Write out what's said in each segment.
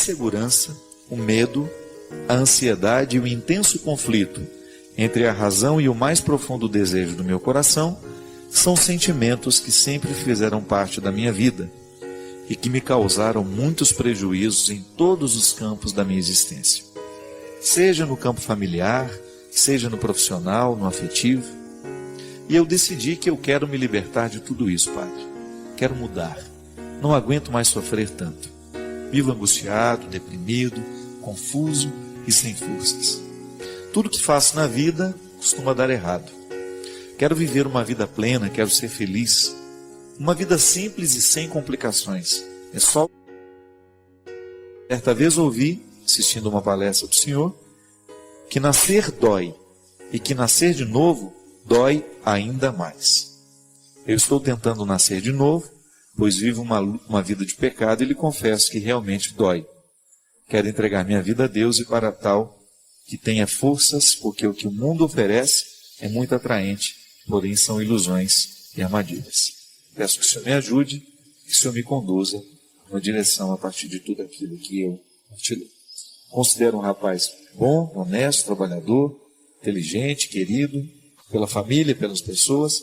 insegurança, o medo, a ansiedade e o intenso conflito entre a razão e o mais profundo desejo do meu coração são sentimentos que sempre fizeram parte da minha vida e que me causaram muitos prejuízos em todos os campos da minha existência. Seja no campo familiar, seja no profissional, no afetivo. E eu decidi que eu quero me libertar de tudo isso, Padre. Quero mudar. Não aguento mais sofrer tanto. Vivo angustiado, deprimido, confuso e sem forças. Tudo que faço na vida costuma dar errado. Quero viver uma vida plena, quero ser feliz. Uma vida simples e sem complicações. É só... Certa vez ouvi, assistindo uma palestra do Senhor, que nascer dói e que nascer de novo dói ainda mais. Eu estou tentando nascer de novo, pois vivo uma vida de pecado e lhe confesso que realmente dói. Quero entregar minha vida a Deus e para tal que tenha forças, porque o que o mundo oferece é muito atraente, porém são ilusões e armadilhas. Peço que o Senhor me ajude, que o Senhor me conduza numa direção a partir de tudo aquilo que eu partilhei. Considero um rapaz bom, honesto, trabalhador, inteligente, querido, pela família, pelas pessoas,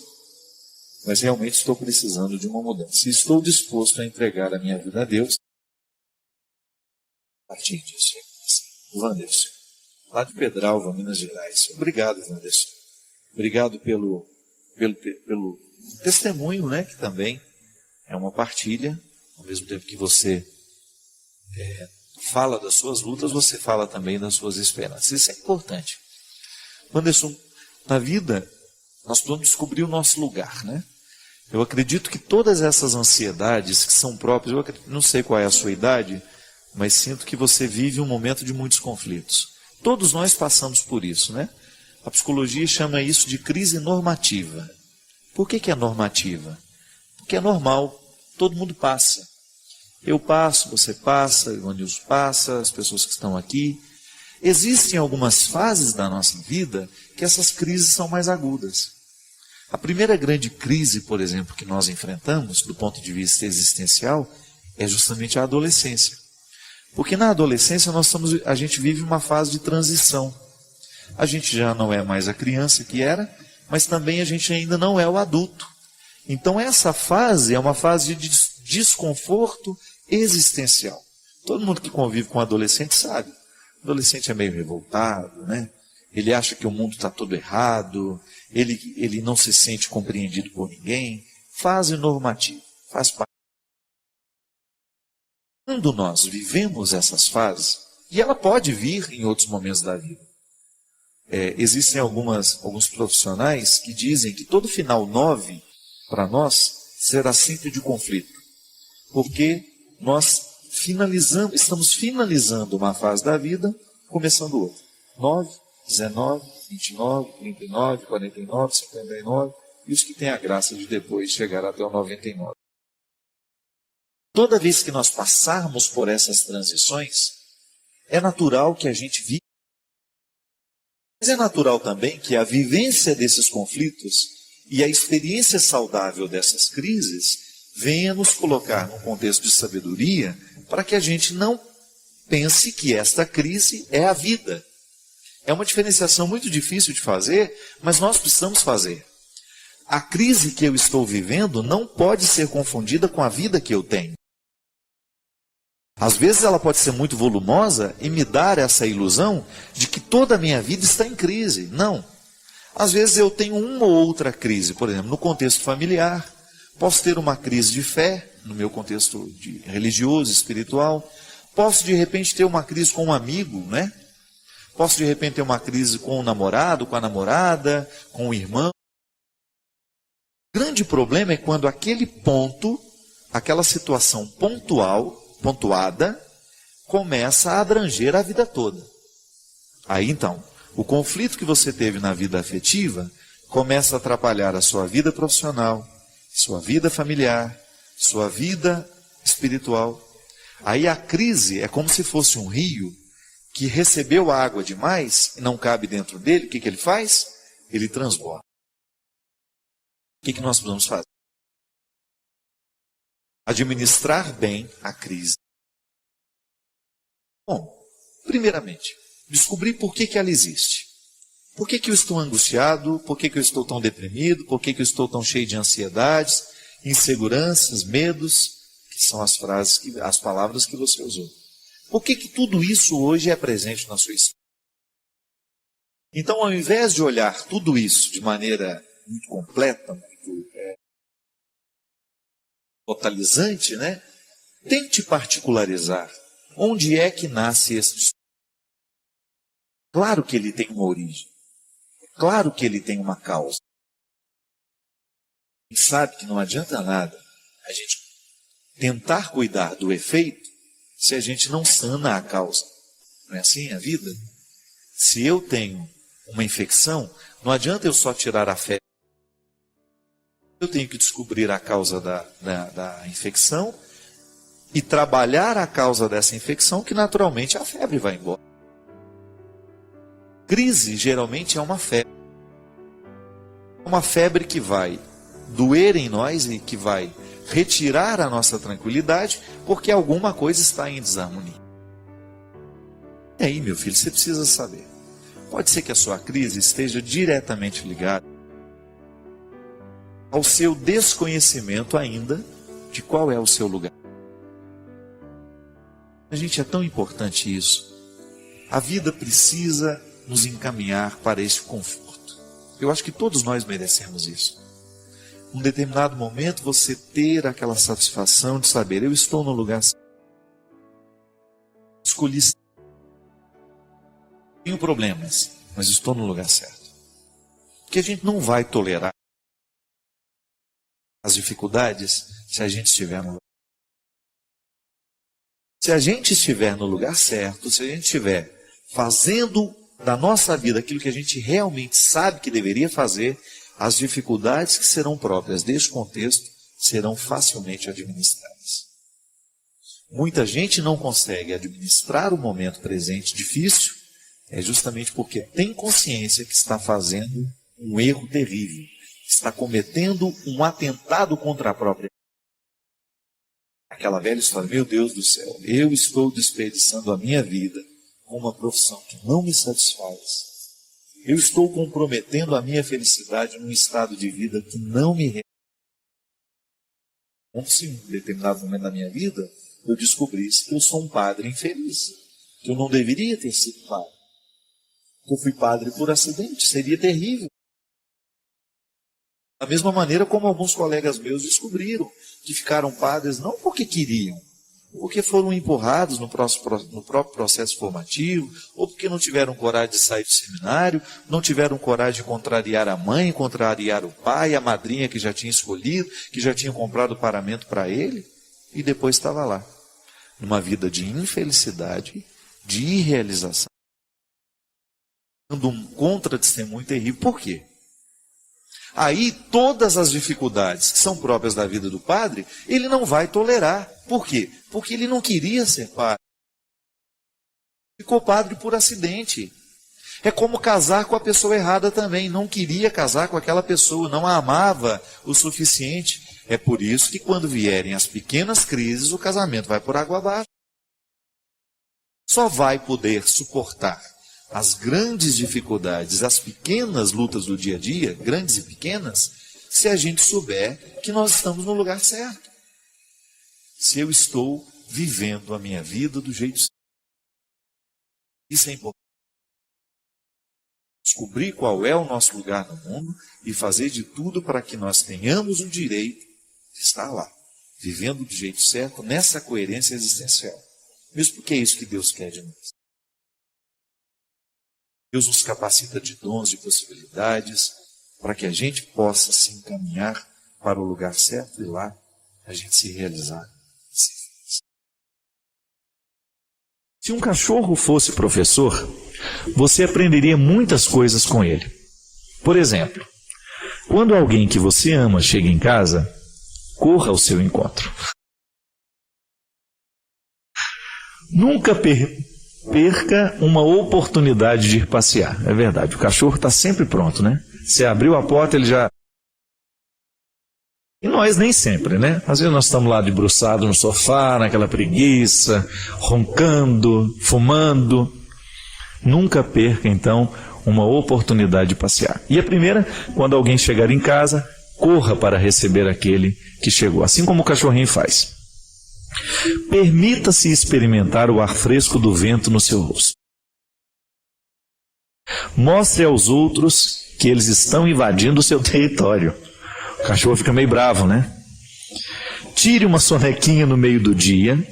mas realmente estou precisando de uma mudança. E estou disposto a entregar a minha vida a Deus a partir disso. Wanderson, lá de Pedralva, Minas Gerais. Obrigado, Wanderson. Obrigado pelo testemunho, né, que também é uma partilha, ao mesmo tempo que você fala das suas lutas, você fala também das suas esperanças. Isso é importante. Wanderson, na vida, nós precisamos descobrir o nosso lugar, né? Eu acredito que todas essas ansiedades que são próprias, não sei qual é a sua idade, mas sinto que você vive um momento de muitos conflitos. Todos nós passamos por isso, né? A psicologia chama isso de crise normativa. Por que é normativa? Porque é normal, todo mundo passa. Eu passo, você passa, o Ivanilson passa, as pessoas que estão aqui. Existem algumas fases da nossa vida que essas crises são mais agudas. A primeira grande crise, por exemplo, que nós enfrentamos, do ponto de vista existencial, é justamente a adolescência. Porque na adolescência a gente vive uma fase de transição. A gente já não é mais a criança que era, mas também a gente ainda não é o adulto. Então essa fase é uma fase de desconforto existencial. Todo mundo que convive com adolescente sabe. O adolescente é meio revoltado, né? Ele acha que o mundo está todo errado, ele não se sente compreendido por ninguém. Fase normativa, faz parte. Quando nós vivemos essas fases, e ela pode vir em outros momentos da vida, existem alguns profissionais que dizem que todo final 9, para nós, será sempre de conflito. Porque nós estamos finalizando uma fase da vida, começando outra. 9, 19, 29, 39, 49, 59, e os que têm a graça de depois chegar até o 99. Toda vez que nós passarmos por essas transições, é natural que a gente viva. Mas é natural também que a vivência desses conflitos e a experiência saudável dessas crises venha nos colocar num contexto de sabedoria para que a gente não pense que esta crise é a vida. É uma diferenciação muito difícil de fazer, mas nós precisamos fazer. A crise que eu estou vivendo não pode ser confundida com a vida que eu tenho. Às vezes ela pode ser muito volumosa e me dar essa ilusão de que toda a minha vida está em crise. Não. Às vezes eu tenho uma ou outra crise, por exemplo, no contexto familiar. Posso ter uma crise de fé, no meu contexto religioso, espiritual. Posso, de repente, ter uma crise com um amigo, né? Posso, de repente, ter uma crise com o namorado, com a namorada, com o irmão. O grande problema é quando aquele ponto, aquela situação pontuada, começa a abranger a vida toda. Aí, então, o conflito que você teve na vida afetiva começa a atrapalhar a sua vida profissional, sua vida familiar, sua vida espiritual. Aí a crise é como se fosse um rio que recebeu água demais e não cabe dentro dele. O que ele faz? Ele transborda. O que nós precisamos fazer? Administrar bem a crise. Bom, primeiramente, descobrir por que ela existe. Por que eu estou angustiado? Por que eu estou tão deprimido? Por que eu estou tão cheio de ansiedades, inseguranças, medos, que são as palavras que você usou. Por que tudo isso hoje é presente na sua história? Então, ao invés de olhar tudo isso de maneira muito completa, muito totalizante, né? Tente particularizar. Onde é que nasce esse distúrbio? Claro que ele tem uma origem. Claro que ele tem uma causa. A gente sabe que não adianta nada a gente tentar cuidar do efeito se a gente não sana a causa. Não é assim a vida? Se eu tenho uma infecção, não adianta eu só tirar a febre. Eu tenho que descobrir a causa da infecção e trabalhar a causa dessa infecção, que naturalmente a febre vai embora. Crise geralmente é uma febre. Uma febre que vai doer em nós e que vai retirar a nossa tranquilidade, porque alguma coisa está em desarmonia. E aí, meu filho, você precisa saber. Pode ser que a sua crise esteja diretamente ligada ao seu desconhecimento ainda de qual é o seu lugar. Gente, é tão importante isso. A vida precisa nos encaminhar para esse conforto. Eu acho que todos nós merecemos isso. Num determinado momento, você ter aquela satisfação de saber, eu estou no lugar certo. Escolhi. Tenho problemas, mas estou no lugar certo. Porque a gente não vai tolerar as dificuldades se a gente estiver no lugar. Se a gente estiver no lugar certo, se a gente estiver fazendo da nossa vida aquilo que a gente realmente sabe que deveria fazer, as dificuldades que serão próprias deste contexto serão facilmente administradas. Muita gente não consegue administrar o momento presente difícil, é justamente porque tem consciência que está fazendo um erro terrível, está cometendo um atentado contra a própria. Aquela velha história, meu Deus do céu, eu estou desperdiçando a minha vida com uma profissão que não me satisfaz. Eu estou comprometendo a minha felicidade num estado de vida que não me realiza. Como se em um determinado momento da minha vida eu descobrisse que eu sou um padre infeliz, que eu não deveria ter sido padre, que eu fui padre por acidente, seria terrível. Da mesma maneira como alguns colegas meus descobriram que ficaram padres não porque queriam, porque foram empurrados no próprio processo formativo, ou porque não tiveram coragem de sair do seminário, não tiveram coragem de contrariar a mãe, contrariar o pai, a madrinha que já tinha escolhido, que já tinha comprado o paramento para ele, e depois estava lá, numa vida de infelicidade, de irrealização, dando um contra-testemunho terrível. Por quê? Aí todas as dificuldades que são próprias da vida do padre, ele não vai tolerar. Por quê? Porque ele não queria ser padre. Ficou padre por acidente. É como casar com a pessoa errada também. Não queria casar com aquela pessoa, não a amava o suficiente. É por isso que quando vierem as pequenas crises, o casamento vai por água abaixo. Só vai poder suportar as grandes dificuldades, as pequenas lutas do dia a dia, grandes e pequenas, se a gente souber que nós estamos no lugar certo. Se eu estou vivendo a minha vida do jeito certo. Isso é importante. Descobrir qual é o nosso lugar no mundo e fazer de tudo para que nós tenhamos o direito de estar lá, vivendo do jeito certo, nessa coerência existencial. Mesmo porque é isso que Deus quer de nós. Deus nos capacita de dons, de possibilidades, para que a gente possa se encaminhar para o lugar certo e lá a gente se realizar. Se um cachorro fosse professor, você aprenderia muitas coisas com ele. Por exemplo, quando alguém que você ama chega em casa, corra ao seu encontro. Nunca perca uma oportunidade de ir passear. É verdade, o cachorro está sempre pronto, né? Você abriu a porta, ele já E nós nem sempre, né? Às vezes nós estamos lá debruçados no sofá, naquela preguiça, roncando, fumando. Nunca perca, então, uma oportunidade de passear. E a primeira, quando alguém chegar em casa, corra para receber aquele que chegou, assim como o cachorrinho faz. Permita-se experimentar o ar fresco do vento no seu rosto. Mostre aos outros que eles estão invadindo o seu território. O cachorro fica meio bravo, né? Tire uma sonequinha no meio do dia,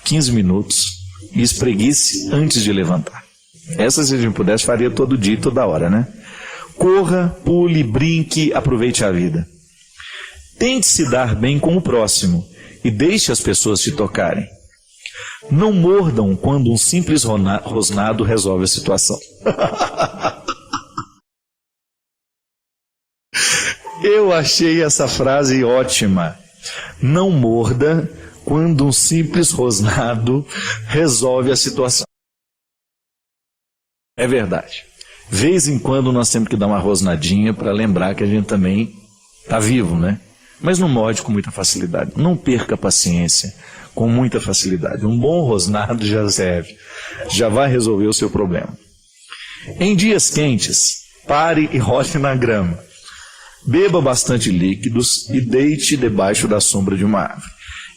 15 minutos, e espreguice antes de levantar. Essa, se a gente pudesse, faria todo dia, toda hora, né? Corra, pule, brinque, aproveite a vida. Tente se dar bem com o próximo e deixe as pessoas te tocarem. Não mordam quando um simples rosnado resolve a situação. Eu achei essa frase ótima. Não morda quando um simples rosnado resolve a situação. É verdade. Vez em quando nós temos que dar uma rosnadinha para lembrar que a gente também está vivo, né? Mas não morde com muita facilidade. Não perca a paciência com muita facilidade. Um bom rosnado já serve. Já vai resolver o seu problema. Em dias quentes, pare e role na grama. Beba bastante líquidos e deite debaixo da sombra de uma árvore.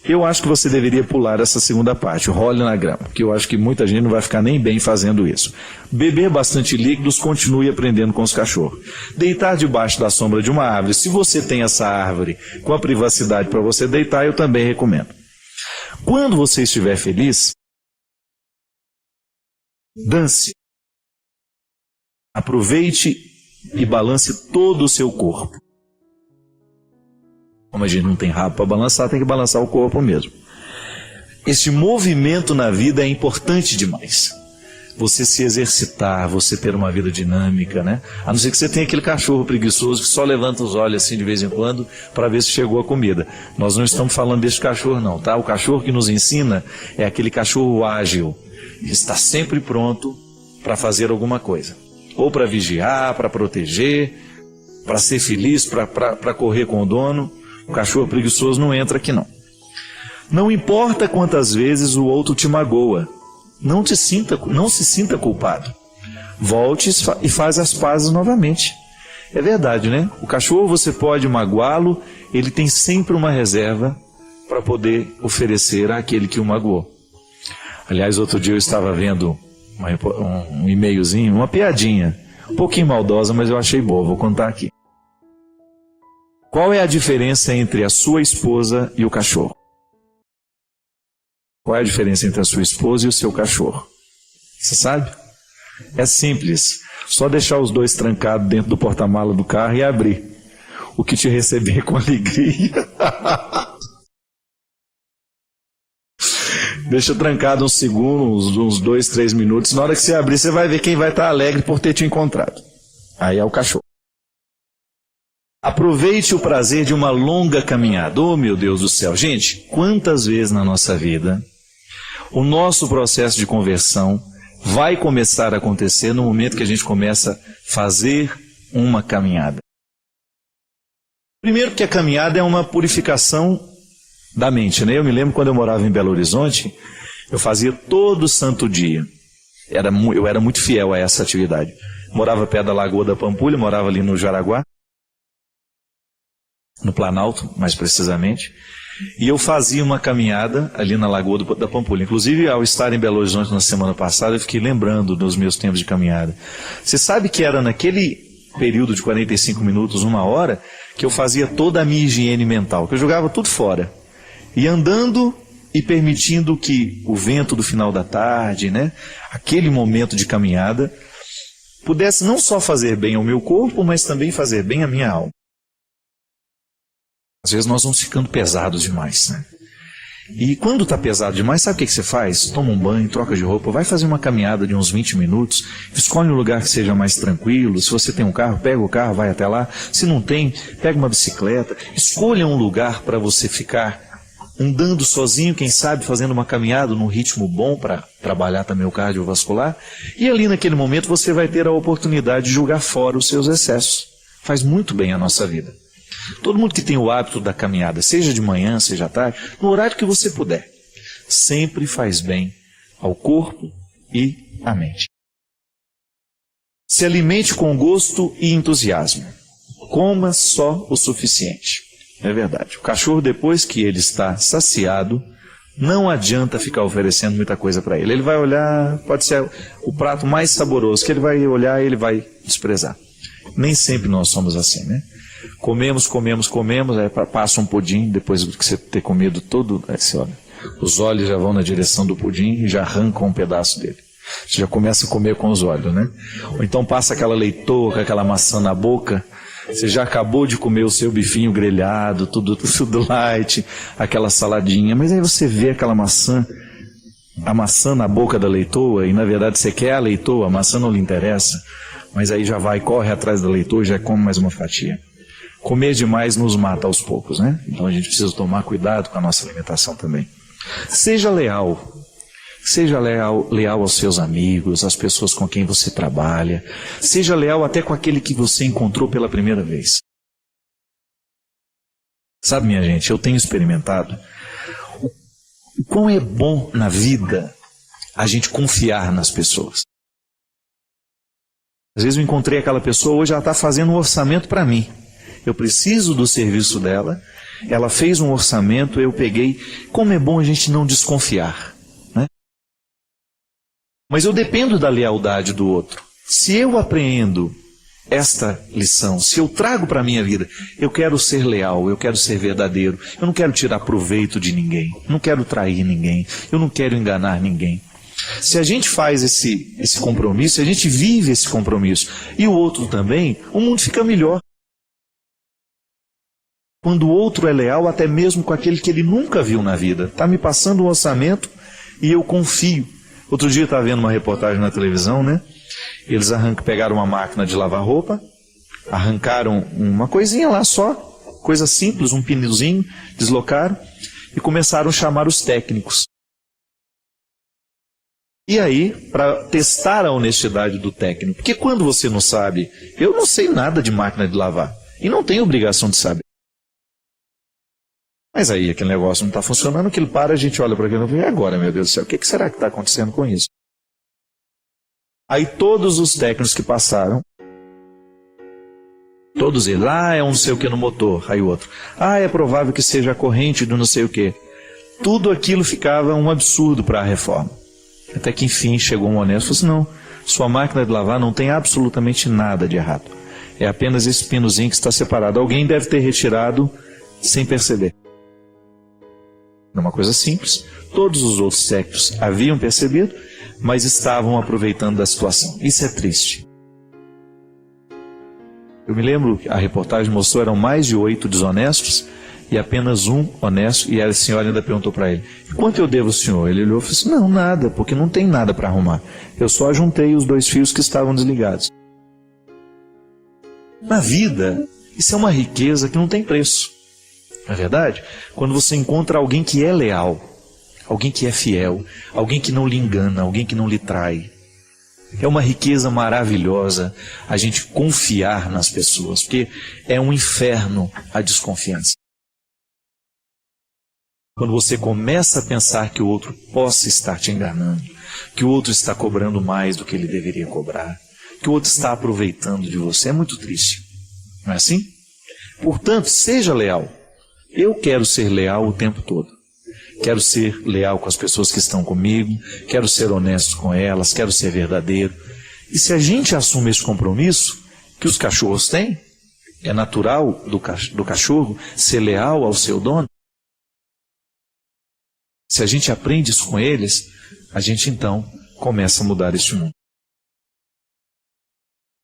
Eu acho que você deveria pular essa segunda parte, role na grama, porque eu acho que muita gente não vai ficar nem bem fazendo isso. Beber bastante líquidos, continue aprendendo com os cachorros. Deitar debaixo da sombra de uma árvore, se você tem essa árvore com a privacidade para você deitar, eu também recomendo. Quando você estiver feliz, dance. Aproveite e balance todo o seu corpo. Como a gente não tem rabo para balançar, tem que balançar o corpo mesmo. Esse movimento na vida é importante demais. Você se exercitar, você ter uma vida dinâmica, né? A não ser que você tenha aquele cachorro preguiçoso que só levanta os olhos assim de vez em quando para ver se chegou a comida. Nós não estamos falando desse cachorro não, tá? O cachorro que nos ensina é aquele cachorro ágil, que está sempre pronto para fazer alguma coisa. Ou para vigiar, para proteger, para ser feliz, para correr com o dono. O cachorro preguiçoso não entra aqui não. Não importa quantas vezes o outro te magoa, não se sinta culpado. Volte e faz as pazes novamente. É verdade, né? O cachorro você pode magoá-lo, ele tem sempre uma reserva para poder oferecer àquele que o magoou. Aliás, outro dia eu estava vendo um e-mailzinho, uma piadinha, um pouquinho maldosa, mas eu achei boa, vou contar aqui. Qual é a diferença entre a sua esposa e o cachorro? Qual é a diferença entre a sua esposa e o seu cachorro? Você sabe? É simples. Só deixar os dois trancados dentro do porta-mala do carro e abrir. O que te receber com alegria. Deixa trancado uns segundos, uns 2, 3 minutos. Na hora que você abrir, você vai ver quem vai estar alegre por ter te encontrado. Aí é o cachorro. Aproveite o prazer de uma longa caminhada. Oh, meu Deus do céu. Gente, quantas vezes na nossa vida o nosso processo de conversão vai começar a acontecer no momento que a gente começa a fazer uma caminhada. Primeiro que a caminhada é uma purificação da mente, né? Eu me lembro quando eu morava em Belo Horizonte, eu fazia todo santo dia. Eu era muito fiel a essa atividade. Morava perto da Lagoa da Pampulha, morava ali no Jaraguá, no Planalto, mais precisamente, e eu fazia uma caminhada ali na Lagoa da Pampulha. Inclusive, ao estar em Belo Horizonte na semana passada, eu fiquei lembrando dos meus tempos de caminhada. Você sabe que era naquele período de 45 minutos, 1 hora, que eu fazia toda a minha higiene mental, que eu jogava tudo fora. E andando e permitindo que o vento do final da tarde, né, aquele momento de caminhada, pudesse não só fazer bem ao meu corpo, mas também fazer bem à minha alma. Às vezes nós vamos ficando pesados demais, né? E quando está pesado demais, sabe o que você faz? Toma um banho, troca de roupa, vai fazer uma caminhada de uns 20 minutos, escolhe um lugar que seja mais tranquilo. Se você tem um carro, pega o carro, vai até lá. Se não tem, pega uma bicicleta. Escolha um lugar para você ficar andando sozinho, quem sabe fazendo uma caminhada num ritmo bom para trabalhar também o cardiovascular. E ali naquele momento você vai ter a oportunidade de jogar fora os seus excessos. Faz muito bem a nossa vida. Todo mundo que tem o hábito da caminhada, seja de manhã, seja à tarde, no horário que você puder, sempre faz bem ao corpo e à mente. Se alimente com gosto e entusiasmo. Coma só o suficiente. É verdade. O cachorro, depois que ele está saciado, não adianta ficar oferecendo muita coisa para ele. Ele vai olhar, pode ser o prato mais saboroso, que ele vai olhar e ele vai desprezar. Nem sempre nós somos assim, né? Comemos, aí passa um pudim, depois de você ter comido todo, você olha, os olhos já vão na direção do pudim e já arrancam um pedaço dele. Você já começa a comer com os olhos, né? Ou então passa aquela leitoa, aquela maçã na boca, você já acabou de comer o seu bifinho grelhado, tudo light, aquela saladinha, mas aí você vê aquela maçã, a maçã na boca da leitoa, e na verdade você quer a leitoa, a maçã não lhe interessa, mas aí já vai, corre atrás da leitoa e já come mais uma fatia. Comer demais nos mata aos poucos, né? Então a gente precisa tomar cuidado com a nossa alimentação também. Seja leal. Seja leal aos seus amigos, às pessoas com quem você trabalha. Seja leal até com aquele que você encontrou pela primeira vez. Sabe, minha gente, eu tenho experimentado o quão é bom na vida a gente confiar nas pessoas. Às vezes eu encontrei aquela pessoa, hoje ela está fazendo um orçamento para mim. Eu preciso do serviço dela, ela fez um orçamento, eu peguei. Como é bom a gente não desconfiar, né? Mas eu dependo da lealdade do outro. Se eu apreendo esta lição, se eu trago para a minha vida, eu quero ser leal, eu quero ser verdadeiro, eu não quero tirar proveito de ninguém, não quero trair ninguém, eu não quero enganar ninguém. Se a gente faz esse compromisso, se a gente vive esse compromisso, e o outro também, o mundo fica melhor. Quando o outro é leal, até mesmo com aquele que ele nunca viu na vida. Está me passando um orçamento e eu confio. Outro dia eu estava vendo uma reportagem na televisão, né? Eles pegaram uma máquina de lavar roupa, arrancaram uma coisinha lá só, coisa simples, um pneuzinho, deslocaram e começaram a chamar os técnicos. E aí, para testar a honestidade do técnico, porque quando você não sabe, eu não sei nada de máquina de lavar e não tenho obrigação de saber. Mas aí aquele negócio não está funcionando, que ele para, a gente olha para aquilo e fala, e agora, meu Deus do céu, o que será que está acontecendo com isso? Aí todos os técnicos que passaram, todos eles, é um não sei o que no motor, aí o outro, é provável que seja a corrente do não sei o que. Tudo aquilo ficava um absurdo para a reforma. Até que enfim chegou um honesto e falou assim, não, sua máquina de lavar não tem absolutamente nada de errado. É apenas esse pinozinho que está separado. Alguém deve ter retirado sem perceber. É uma coisa simples, todos os outros técnicos haviam percebido, mas estavam aproveitando da situação. Isso é triste. Eu me lembro que a reportagem mostrou eram mais de 8 desonestos e apenas um honesto, e a senhora ainda perguntou para ele, quanto eu devo ao senhor? Ele olhou e falou assim, não, nada, porque não tem nada para arrumar. Eu só ajuntei os 2 fios que estavam desligados. Na vida, isso é uma riqueza que não tem preço. Não é verdade? Quando você encontra alguém que é leal, alguém que é fiel, alguém que não lhe engana, alguém que não lhe trai. É uma riqueza maravilhosa a gente confiar nas pessoas, porque é um inferno a desconfiança. Quando você começa a pensar que o outro possa estar te enganando, que o outro está cobrando mais do que ele deveria cobrar, que o outro está aproveitando de você, é muito triste. Não é assim? Portanto, seja leal. Eu quero ser leal o tempo todo. Quero ser leal com as pessoas que estão comigo, quero ser honesto com elas, quero ser verdadeiro. E se a gente assume esse compromisso, que os cachorros têm, é natural do cachorro ser leal ao seu dono. Se a gente aprende isso com eles, a gente então começa a mudar este mundo.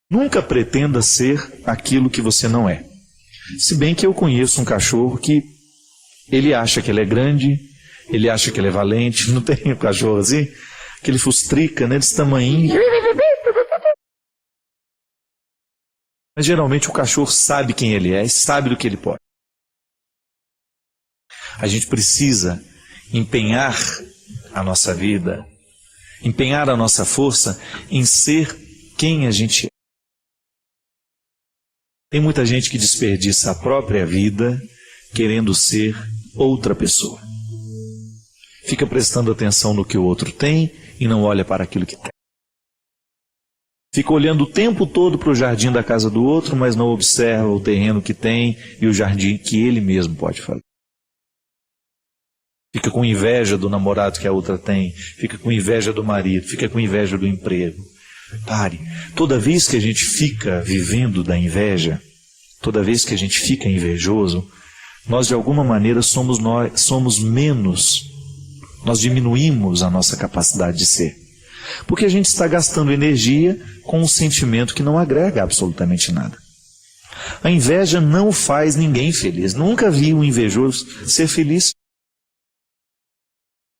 Nunca pretenda ser aquilo que você não é. Se bem que eu conheço um cachorro que ele acha que ele é grande, ele acha que ele é valente, não tem um cachorro assim? Que ele fustrica, né, desse tamanhinho. Mas geralmente o cachorro sabe quem ele é e sabe do que ele pode. A gente precisa empenhar a nossa vida, empenhar a nossa força em ser quem a gente é. Tem muita gente que desperdiça a própria vida querendo ser outra pessoa. Fica prestando atenção no que o outro tem e não olha para aquilo que tem. Fica olhando o tempo todo para o jardim da casa do outro, mas não observa o terreno que tem e o jardim que ele mesmo pode fazer. Fica com inveja do namorado que a outra tem, fica com inveja do marido, fica com inveja do emprego. Pare. Toda vez que a gente fica vivendo da inveja, toda vez que a gente fica invejoso, nós de alguma maneira somos menos, nós diminuímos a nossa capacidade de ser. Porque a gente está gastando energia com um sentimento que não agrega absolutamente nada. A inveja não faz ninguém feliz. Nunca vi um invejoso ser feliz.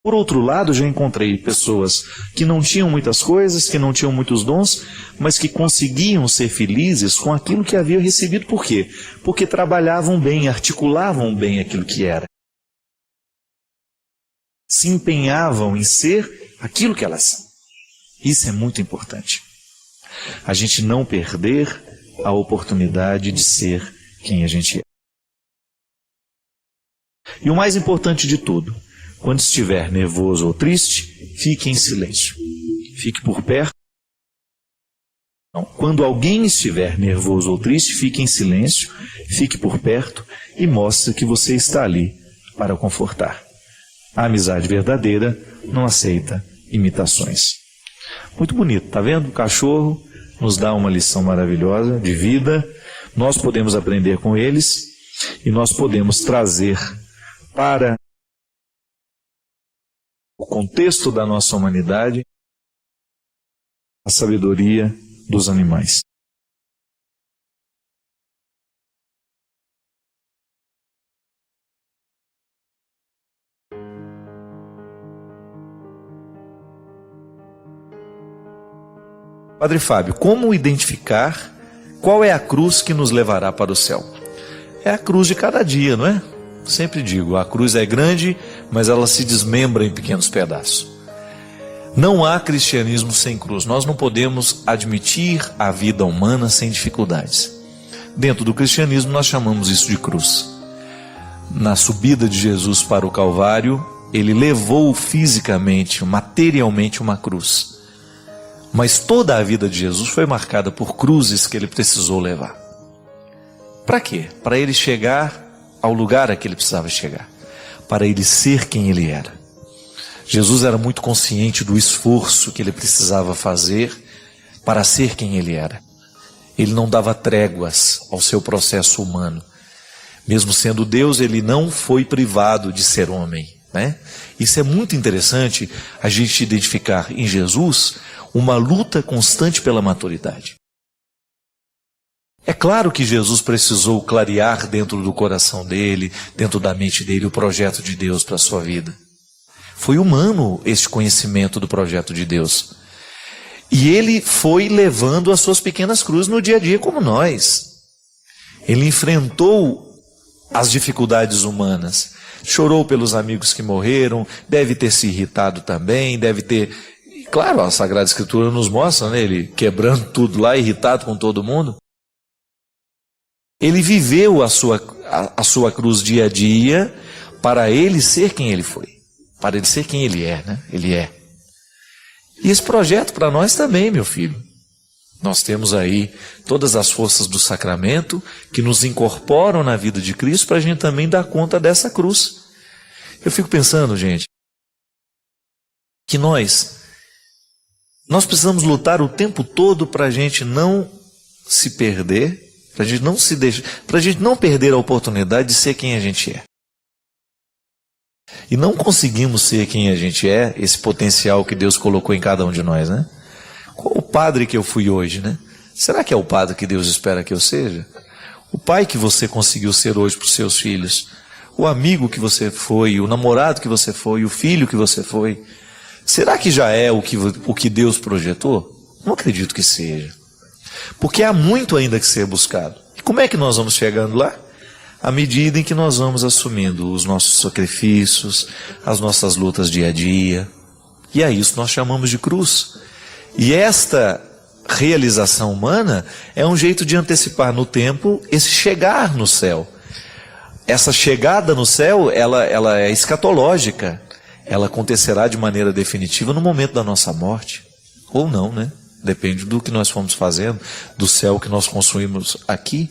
Por outro lado, já encontrei pessoas que não tinham muitas coisas, que não tinham muitos dons, mas que conseguiam ser felizes com aquilo que haviam recebido. Por quê? Porque trabalhavam bem, articulavam bem aquilo que era. Se empenhavam em ser aquilo que elas são. Isso é muito importante. A gente não perder a oportunidade de ser quem a gente é. E o mais importante de tudo, quando estiver nervoso ou triste, fique em silêncio. Fique por perto. Não. Quando alguém estiver nervoso ou triste, fique em silêncio, fique por perto e mostre que você está ali para o confortar. A amizade verdadeira não aceita imitações. Muito bonito, tá vendo? O cachorro nos dá uma lição maravilhosa de vida. Nós podemos aprender com eles e nós podemos trazer para o contexto da nossa humanidade a sabedoria dos animais. Padre Fábio, como identificar qual é a cruz que nos levará para o céu? É a cruz de cada dia, não é? Sempre digo, a cruz é grande, mas ela se desmembra em pequenos pedaços. Não há cristianismo sem cruz. Nós não podemos admitir a vida humana sem dificuldades. Dentro do cristianismo nós chamamos isso de cruz. Na subida de Jesus para o Calvário, ele levou fisicamente, materialmente uma cruz. Mas toda a vida de Jesus foi marcada por cruzes que ele precisou levar. Para quê? Para ele chegar ao lugar a que ele precisava chegar. Para ele ser quem ele era. Jesus era muito consciente do esforço que ele precisava fazer para ser quem ele era. Ele não dava tréguas ao seu processo humano. Mesmo sendo Deus, ele não foi privado de ser homem, né? Isso é muito interessante a gente identificar em Jesus uma luta constante pela maturidade. É claro que Jesus precisou clarear dentro do coração dele, dentro da mente dele, o projeto de Deus para a sua vida. Foi humano este conhecimento do projeto de Deus. E ele foi levando as suas pequenas cruzes no dia a dia como nós. Ele enfrentou as dificuldades humanas. Chorou pelos amigos que morreram, deve ter se irritado também, deve ter... Claro, a Sagrada Escritura nos mostra, né, ele quebrando tudo lá, irritado com todo mundo. Ele viveu a sua cruz dia a dia para ele ser quem ele foi. Para ele ser quem ele é, né? Ele é. E esse projeto para nós também, meu filho. Nós temos aí todas as forças do sacramento que nos incorporam na vida de Cristo para a gente também dar conta dessa cruz. Eu fico pensando, gente, que nós precisamos lutar o tempo todo para a gente não se perder, para a gente não se deixar, para a gente não perder a oportunidade de ser quem a gente é. E não conseguimos ser quem a gente é, esse potencial que Deus colocou em cada um de nós, né? Qual o padre que eu fui hoje, né? Será que é o padre que Deus espera que eu seja? O pai que você conseguiu ser hoje para os seus filhos? O amigo que você foi? O namorado que você foi? O filho que você foi? Será que já é o que Deus projetou? Não acredito que seja. Porque há muito ainda que ser buscado. E como é que nós vamos chegando lá? À medida em que nós vamos assumindo os nossos sacrifícios, as nossas lutas dia a dia. E a isso nós chamamos de cruz. E esta realização humana é um jeito de antecipar no tempo esse chegar no céu. Essa chegada no céu, ela é escatológica. Ela acontecerá de maneira definitiva no momento da nossa morte. Ou não, né? Depende do que nós fomos fazendo, do céu que nós construímos aqui.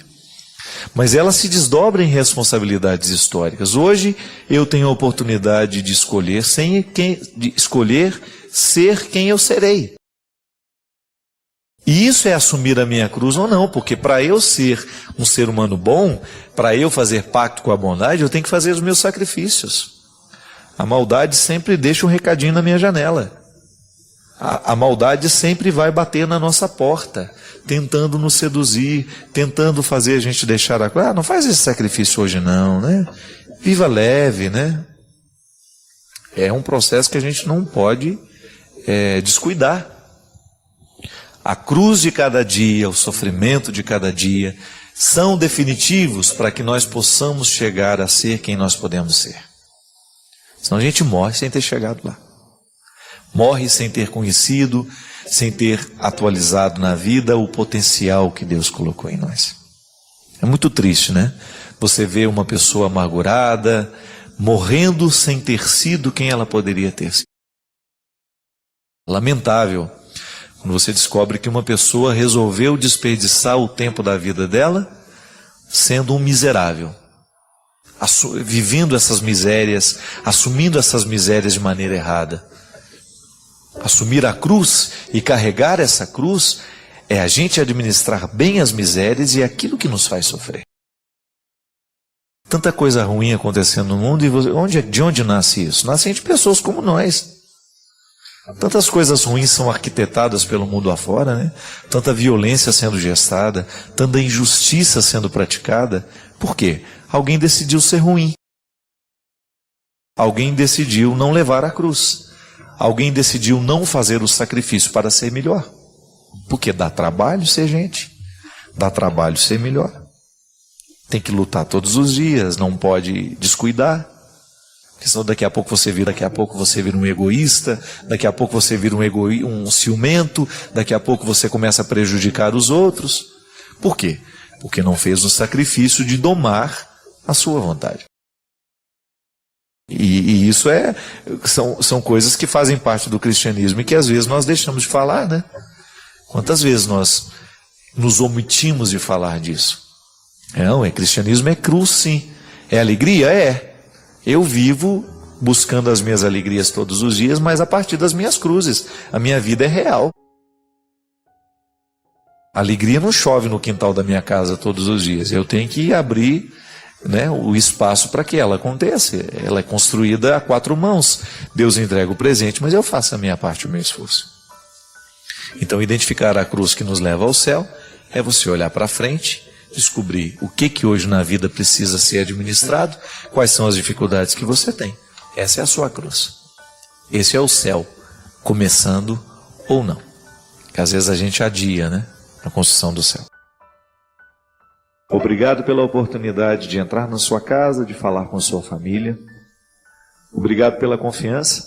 Mas ela se desdobra em responsabilidades históricas. Hoje eu tenho a oportunidade de escolher, de escolher ser quem eu serei. E isso é assumir a minha cruz ou não, porque para eu ser um ser humano bom, para eu fazer pacto com a bondade, eu tenho que fazer os meus sacrifícios. A maldade sempre deixa um recadinho na minha janela. A maldade sempre vai bater na nossa porta, tentando nos seduzir, tentando fazer a gente deixar a cruz. Não faz esse sacrifício hoje não, né? Viva leve, né? É um processo que a gente não pode descuidar. A cruz de cada dia, o sofrimento de cada dia, são definitivos para que nós possamos chegar a ser quem nós podemos ser. Senão a gente morre sem ter chegado lá. Morre sem ter conhecido, sem ter atualizado na vida o potencial que Deus colocou em nós. É muito triste, né? Você vê uma pessoa amargurada, morrendo sem ter sido quem ela poderia ter sido. Lamentável. Quando você descobre que uma pessoa resolveu desperdiçar o tempo da vida dela sendo um miserável, vivendo essas misérias, assumindo essas misérias de maneira errada. Assumir a cruz e carregar essa cruz é a gente administrar bem as misérias e aquilo que nos faz sofrer. Tanta coisa ruim acontecendo no mundo, e de onde nasce isso? Nascem de pessoas como nós. Tantas coisas ruins são arquitetadas pelo mundo afora, né? Tanta violência sendo gestada, tanta injustiça sendo praticada. Por quê? Alguém decidiu ser ruim. Alguém decidiu não levar a cruz. Alguém decidiu não fazer o sacrifício para ser melhor. Porque dá trabalho ser gente. Dá trabalho ser melhor. Tem que lutar todos os dias, não pode descuidar. Porque senão daqui a pouco você vira um egoísta, daqui a pouco você vira um ciumento, daqui a pouco você começa a prejudicar os outros. Por quê? Porque não fez o sacrifício de domar a sua vontade. E isso são coisas que fazem parte do cristianismo e que às vezes nós deixamos de falar, né? Quantas vezes nós nos omitimos de falar disso? Não, cristianismo é cruz, sim. É alegria? É. Eu vivo buscando as minhas alegrias todos os dias, mas a partir das minhas cruzes. A minha vida é real. A alegria não chove no quintal da minha casa todos os dias. Eu tenho que abrir, né, o espaço para que ela aconteça. Ela é construída a 4 mãos. Deus entrega o presente, mas eu faço a minha parte, o meu esforço. Então, identificar a cruz que nos leva ao céu é você olhar para frente, descobrir o que hoje na vida precisa ser administrado, quais são as dificuldades que você tem. Essa é a sua cruz. Esse é o céu, começando ou não. Que às vezes a gente adia, né, a construção do céu. Obrigado pela oportunidade de entrar na sua casa, de falar com sua família. Obrigado pela confiança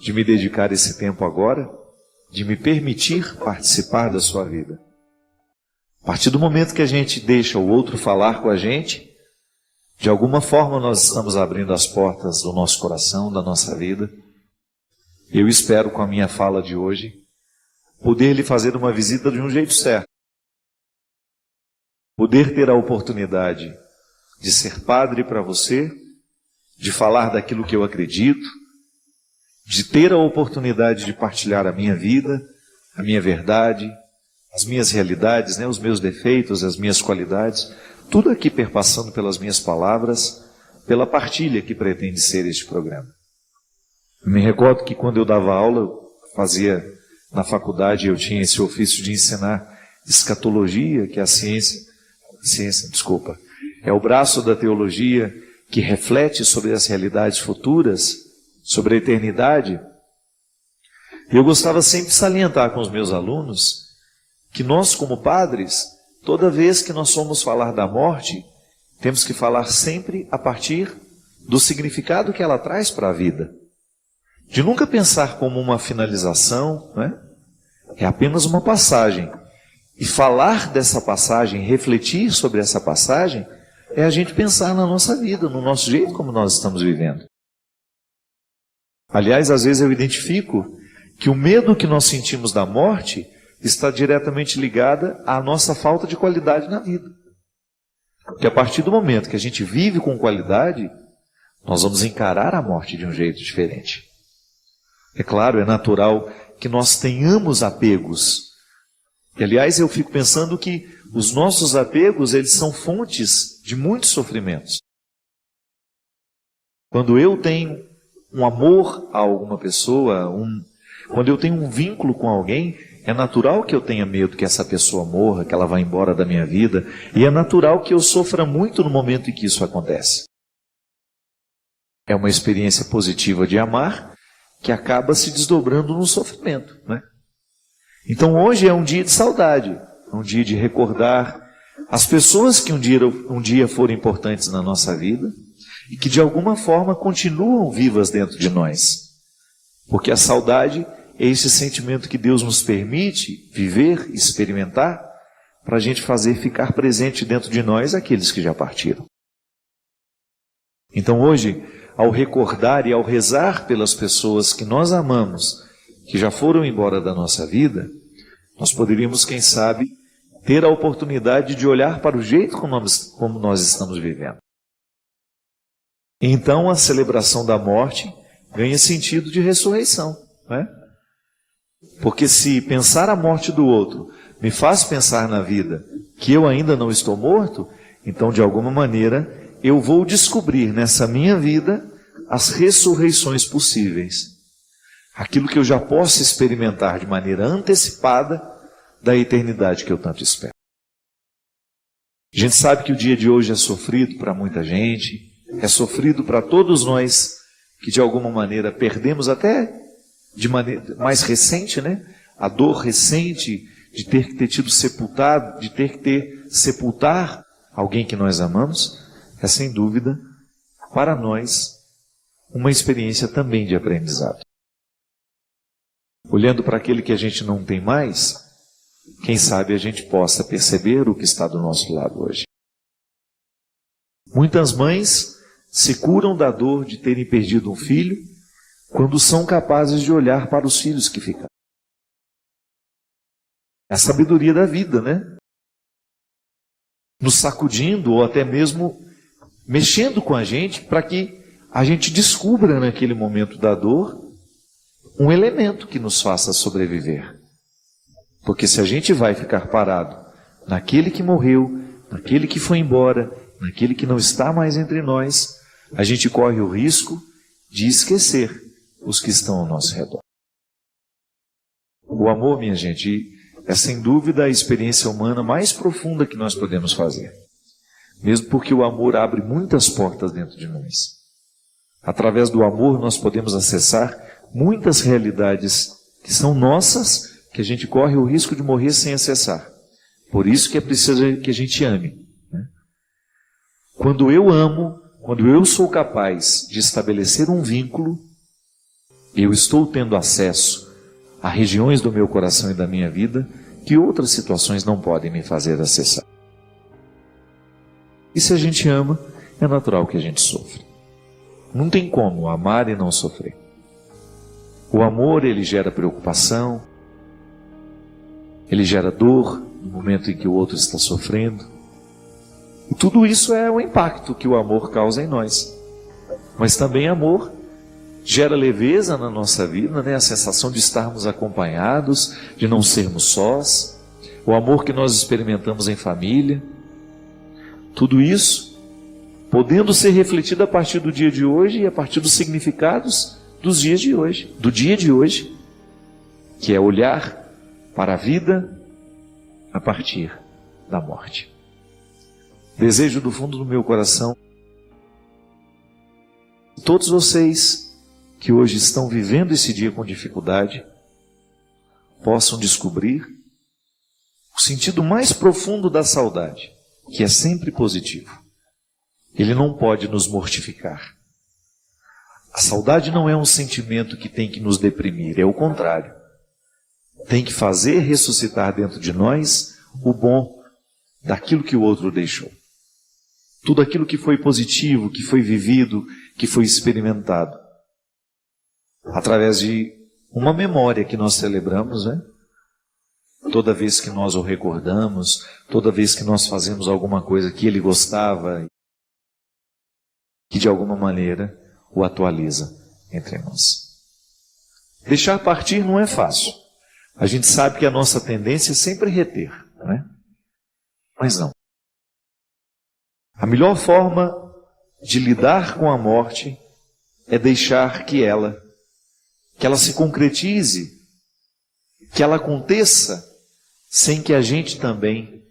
de me dedicar esse tempo agora, de me permitir participar da sua vida. A partir do momento que a gente deixa o outro falar com a gente, de alguma forma nós estamos abrindo as portas do nosso coração, da nossa vida. Eu espero, com a minha fala de hoje, poder lhe fazer uma visita de um jeito certo. Poder ter a oportunidade de ser padre para você, de falar daquilo que eu acredito, de ter a oportunidade de partilhar a minha vida, a minha verdade, as minhas realidades, né, os meus defeitos, as minhas qualidades, tudo aqui perpassando pelas minhas palavras, pela partilha que pretende ser este programa. Eu me recordo que quando eu dava aula, eu fazia na faculdade, eu tinha esse ofício de ensinar escatologia, que é é o braço da teologia que reflete sobre as realidades futuras, sobre a eternidade. E eu gostava sempre de salientar com os meus alunos que nós, como padres, toda vez que nós formos falar da morte, temos que falar sempre a partir do significado que ela traz para a vida. De nunca pensar como uma finalização, né? É apenas uma passagem. E falar dessa passagem, refletir sobre essa passagem, é a gente pensar na nossa vida, no nosso jeito como nós estamos vivendo. Aliás, às vezes eu identifico que o medo que nós sentimos da morte está diretamente ligada à nossa falta de qualidade na vida. Porque a partir do momento que a gente vive com qualidade, nós vamos encarar a morte de um jeito diferente. É claro, é natural que nós tenhamos apegos. E, aliás, eu fico pensando que os nossos apegos, eles são fontes de muitos sofrimentos. Quando eu tenho um amor a alguma pessoa, quando eu tenho um vínculo com alguém, é natural que eu tenha medo que essa pessoa morra, que ela vá embora da minha vida, e é natural que eu sofra muito no momento em que isso acontece. É uma experiência positiva de amar, que acaba se desdobrando no sofrimento, né? Então hoje é um dia de saudade, é um dia de recordar as pessoas que um dia foram importantes na nossa vida e que de alguma forma continuam vivas dentro de nós. Porque a saudade é esse sentimento que Deus nos permite viver, experimentar, para a gente fazer ficar presente dentro de nós aqueles que já partiram. Então hoje, ao recordar e ao rezar pelas pessoas que nós amamos, que já foram embora da nossa vida, nós poderíamos, quem sabe, ter a oportunidade de olhar para o jeito como nós estamos vivendo. Então a celebração da morte ganha sentido de ressurreição, né? Porque se pensar a morte do outro me faz pensar na vida que eu ainda não estou morto, então de alguma maneira eu vou descobrir nessa minha vida as ressurreições possíveis. Aquilo que eu já posso experimentar de maneira antecipada da eternidade que eu tanto espero. A gente sabe que o dia de hoje é sofrido para muita gente, é sofrido para todos nós que de alguma maneira perdemos até de maneira mais recente, né? A dor recente de ter que ter tido sepultado, de ter que sepultar alguém que nós amamos, é sem dúvida para nós uma experiência também de aprendizado. Olhando para aquele que a gente não tem mais, quem sabe a gente possa perceber o que está do nosso lado hoje. Muitas mães se curam da dor de terem perdido um filho quando são capazes de olhar para os filhos que ficaram. É a sabedoria da vida, né? Nos sacudindo ou até mesmo mexendo com a gente para que a gente descubra naquele momento da dor um elemento que nos faça sobreviver. Porque se a gente vai ficar parado naquele que morreu, naquele que foi embora, naquele que não está mais entre nós, a gente corre o risco de esquecer os que estão ao nosso redor. O amor, minha gente, é sem dúvida a experiência humana mais profunda que nós podemos fazer. Mesmo porque o amor abre muitas portas dentro de nós. Através do amor nós podemos acessar muitas realidades que são nossas, que a gente corre o risco de morrer sem acessar. Por isso que é preciso que a gente ame, né? Quando eu amo, quando eu sou capaz de estabelecer um vínculo, eu estou tendo acesso a regiões do meu coração e da minha vida que outras situações não podem me fazer acessar. E se a gente ama, é natural que a gente sofra. Não tem como amar e não sofrer. O amor, ele gera preocupação, ele gera dor no momento em que o outro está sofrendo. E tudo isso é o impacto que o amor causa em nós. Mas também amor gera leveza na nossa vida, né? A sensação de estarmos acompanhados, de não sermos sós. O amor que nós experimentamos em família. Tudo isso podendo ser refletido a partir do dia de hoje e a partir dos significados dos dias de hoje, do dia de hoje, que é olhar para a vida a partir da morte. Desejo do fundo do meu coração todos vocês que hoje estão vivendo esse dia com dificuldade possam descobrir o sentido mais profundo da saudade, que é sempre positivo. Ele não pode nos mortificar. A saudade não é um sentimento que tem que nos deprimir, é o contrário. tem que fazer ressuscitar dentro de nós o bom daquilo que o outro deixou. Tudo aquilo que foi positivo, que foi vivido, que foi experimentado. Através de uma memória que nós celebramos, né? Toda vez que nós o recordamos, toda vez que nós fazemos alguma coisa que ele gostava, que de alguma maneira o atualiza entre nós. Deixar partir não é fácil. A gente sabe que a nossa tendência é sempre reter, não é? Mas não. A melhor forma de lidar com a morte é deixar que ela se concretize, que ela aconteça, sem que a gente também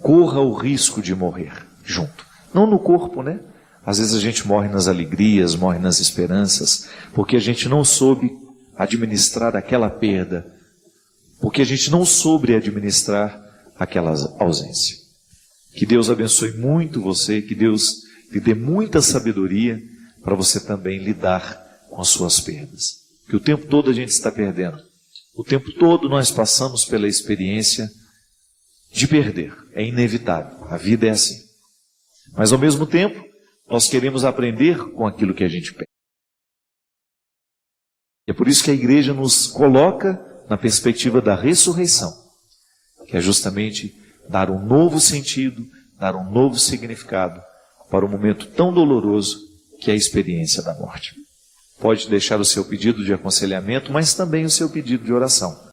corra o risco de morrer junto. Não no corpo, né? Às vezes a gente morre nas alegrias, morre nas esperanças, porque a gente não soube administrar aquela perda, porque a gente não soube administrar aquela ausência. Que Deus abençoe muito você, que Deus lhe dê muita sabedoria para você também lidar com as suas perdas. Que o tempo todo a gente está perdendo. O tempo todo nós passamos pela experiência de perder. É inevitável. A vida é assim. Mas ao mesmo tempo, nós queremos aprender com aquilo que a gente perde. É por isso que a igreja nos coloca na perspectiva da ressurreição, que é justamente dar um novo sentido, dar um novo significado para um momento tão doloroso que é a experiência da morte. Pode deixar o seu pedido de aconselhamento, mas também o seu pedido de oração.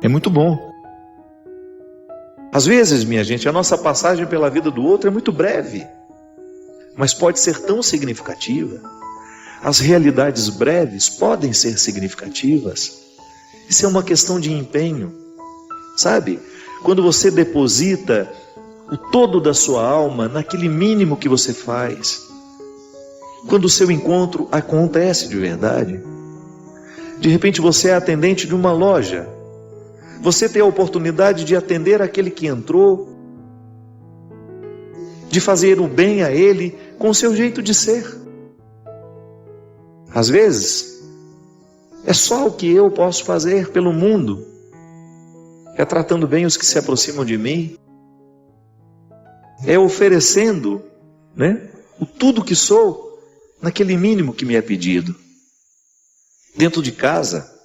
É muito bom. Às vezes, minha gente, a nossa passagem pela vida do outro é muito breve, mas pode ser tão significativa. As realidades breves podem ser significativas. Isso é uma questão de empenho, sabe? Quando você deposita o todo da sua alma naquele mínimo que você faz, quando o seu encontro acontece de verdade, de repente você é atendente de uma loja, você tem a oportunidade de atender aquele que entrou, de fazer o bem a ele com o seu jeito de ser. Às vezes, é só o que eu posso fazer pelo mundo. É tratando bem os que se aproximam de mim. É oferecendo, né, o tudo que sou, naquele mínimo que me é pedido. Dentro de casa,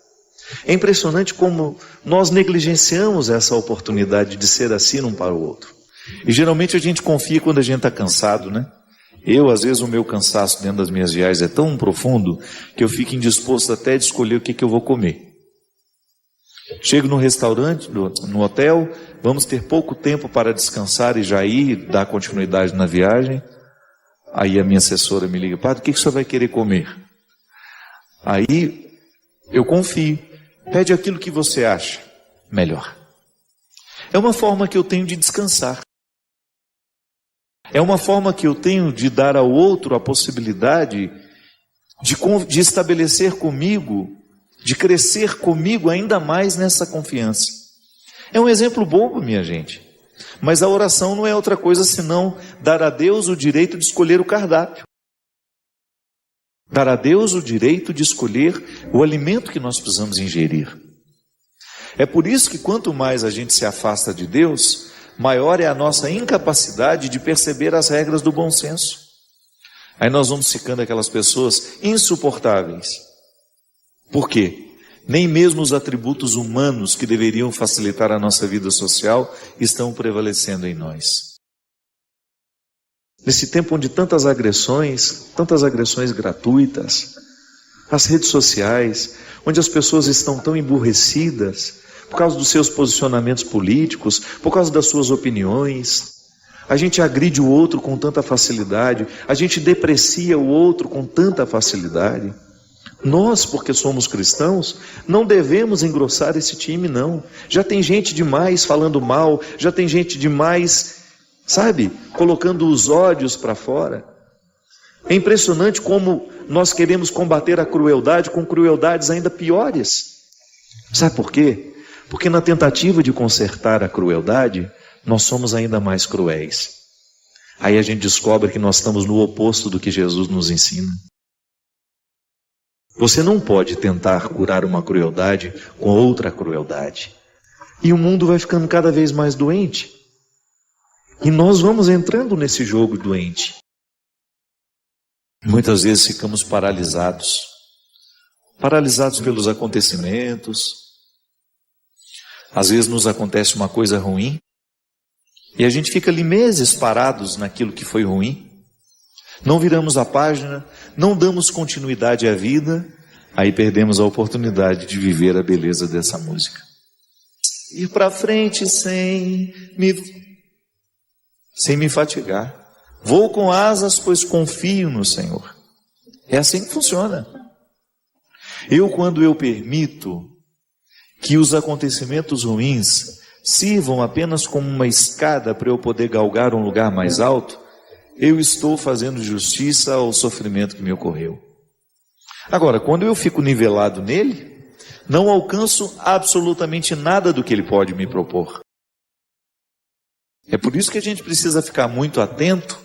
é impressionante como nós negligenciamos essa oportunidade de ser assim um para o outro. E geralmente a gente confia quando a gente está cansado, né? Às vezes o meu cansaço dentro das minhas viagens é tão profundo que eu fico indisposto até de escolher o que eu vou comer. Chego no restaurante, no hotel, vamos ter pouco tempo para descansar e já ir dar continuidade na viagem. Aí a minha assessora me liga: padre, o que o senhor vai querer comer? Aí eu confio. Pede aquilo que você acha melhor. É uma forma que eu tenho de descansar. É uma forma que eu tenho de dar ao outro a possibilidade de estabelecer comigo, de crescer comigo ainda mais nessa confiança. É um exemplo bobo, minha gente. Mas a oração não é outra coisa senão dar a Deus o direito de escolher o cardápio. Dar a Deus o direito de escolher o alimento que nós precisamos ingerir. É por isso que quanto mais a gente se afasta de Deus, maior é a nossa incapacidade de perceber as regras do bom senso. Aí nós vamos ficando aquelas pessoas insuportáveis. Por quê? Nem mesmo os atributos humanos que deveriam facilitar a nossa vida social estão prevalecendo em nós. Nesse tempo onde tantas agressões gratuitas, as redes sociais, onde as pessoas estão tão emburrecidas por causa dos seus posicionamentos políticos, por causa das suas opiniões, a gente agride o outro com tanta facilidade, a gente deprecia o outro com tanta facilidade. Nós, porque somos cristãos, não devemos engrossar esse time, não. Já tem gente demais falando mal, já tem gente demais, colocando os ódios para fora. É impressionante como nós queremos combater a crueldade com crueldades ainda piores. Sabe por quê? Porque na tentativa de consertar a crueldade, nós somos ainda mais cruéis. Aí a gente descobre que nós estamos no oposto do que Jesus nos ensina. Você não pode tentar curar uma crueldade com outra crueldade. E o mundo vai ficando cada vez mais doente. E nós vamos entrando nesse jogo doente. Muitas vezes ficamos paralisados. Paralisados pelos acontecimentos. Às vezes nos acontece uma coisa ruim. E a gente fica ali meses parados naquilo que foi ruim. Não viramos a página, não damos continuidade à vida, aí perdemos a oportunidade de viver a beleza dessa música. Ir para frente sem me fatigar. Vou com asas, pois confio no Senhor. É assim que funciona. Quando eu permito que os acontecimentos ruins sirvam apenas como uma escada para eu poder galgar um lugar mais alto, eu estou fazendo justiça ao sofrimento que me ocorreu. Agora, quando eu fico nivelado nele, não alcanço absolutamente nada do que ele pode me propor. É por isso que a gente precisa ficar muito atento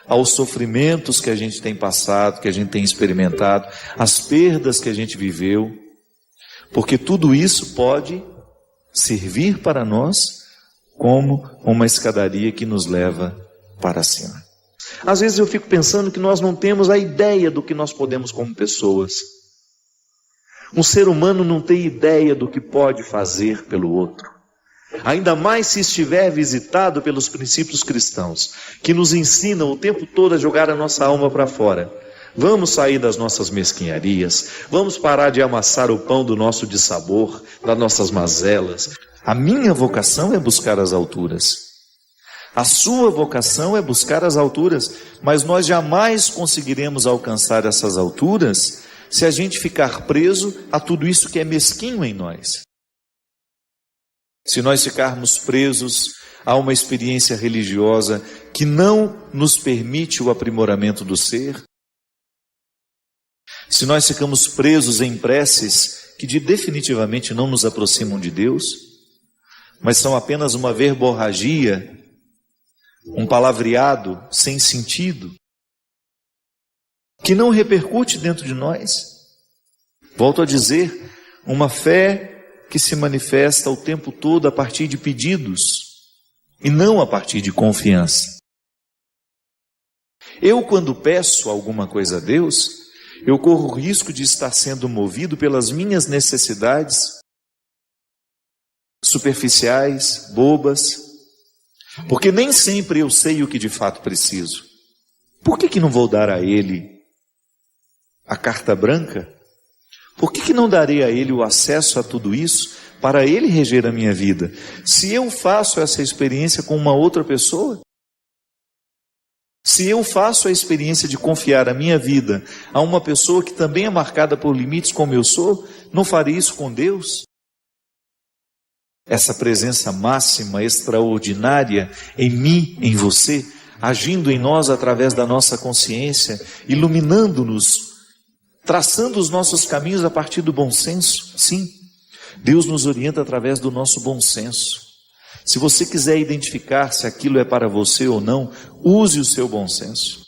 aos sofrimentos que a gente tem passado, que a gente tem experimentado, às perdas que a gente viveu, porque tudo isso pode servir para nós como uma escadaria que nos leva para cima. Às vezes eu fico pensando que nós não temos a ideia do que nós podemos como pessoas. Um ser humano não tem ideia do que pode fazer pelo outro. Ainda mais se estiver visitado pelos princípios cristãos, que nos ensinam o tempo todo a jogar a nossa alma para fora. Vamos sair das nossas mesquinharias, vamos parar de amassar o pão do nosso dissabor, das nossas mazelas. A minha vocação é buscar as alturas. A sua vocação é buscar as alturas, mas nós jamais conseguiremos alcançar essas alturas se a gente ficar preso a tudo isso que é mesquinho em nós. Se nós ficarmos presos a uma experiência religiosa que não nos permite o aprimoramento do ser, se nós ficamos presos em preces que definitivamente não nos aproximam de Deus, mas são apenas uma verborragia, um palavreado sem sentido, que não repercute dentro de nós. Volto a dizer, uma fé que se manifesta o tempo todo a partir de pedidos e não a partir de confiança. Quando peço alguma coisa a Deus, eu corro o risco de estar sendo movido pelas minhas necessidades superficiais, bobas, porque nem sempre eu sei o que de fato preciso. Por que não vou dar a Ele a carta branca? Por que não darei a Ele o acesso a tudo isso para Ele reger a minha vida? Se eu faço essa experiência com uma outra pessoa, se eu faço a experiência de confiar a minha vida a uma pessoa que também é marcada por limites como eu sou, não farei isso com Deus? Essa presença máxima, extraordinária em mim, em você, agindo em nós através da nossa consciência, iluminando-nos, traçando os nossos caminhos a partir do bom senso. Sim, Deus nos orienta através do nosso bom senso. Se você quiser identificar se aquilo é para você ou não, use o seu bom senso.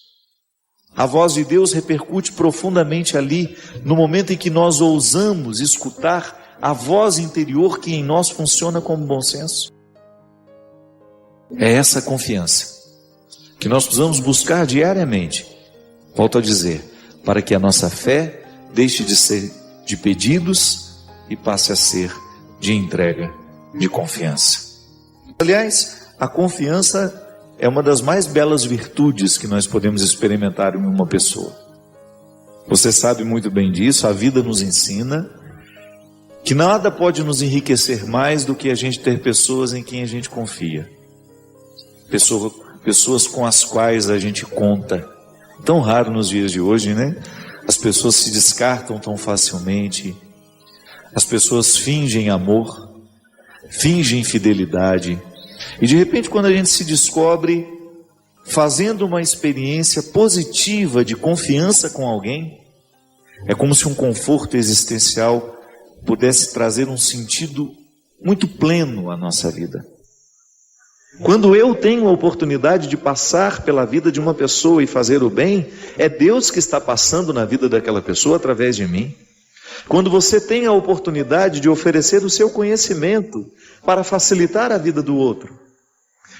A voz de Deus repercute profundamente ali, no momento em que nós ousamos escutar a voz interior que em nós funciona como bom senso. É essa confiança que nós precisamos buscar diariamente. Volto a dizer, para que a nossa fé deixe de ser de pedidos e passe a ser de entrega, de confiança. Aliás, a confiança é uma das mais belas virtudes que nós podemos experimentar em uma pessoa. Você sabe muito bem disso, a vida nos ensina que nada pode nos enriquecer mais do que a gente ter pessoas em quem a gente confia. Pessoas com as quais a gente conta. Tão raro nos dias de hoje, né? As pessoas se descartam tão facilmente. As pessoas fingem amor, fingem fidelidade. E de repente, quando a gente se descobre fazendo uma experiência positiva de confiança com alguém, é como se um conforto existencial pudesse trazer um sentido muito pleno à nossa vida. Quando eu tenho a oportunidade de passar pela vida de uma pessoa e fazer o bem, é Deus que está passando na vida daquela pessoa através de mim. Quando você tem a oportunidade de oferecer o seu conhecimento para facilitar a vida do outro.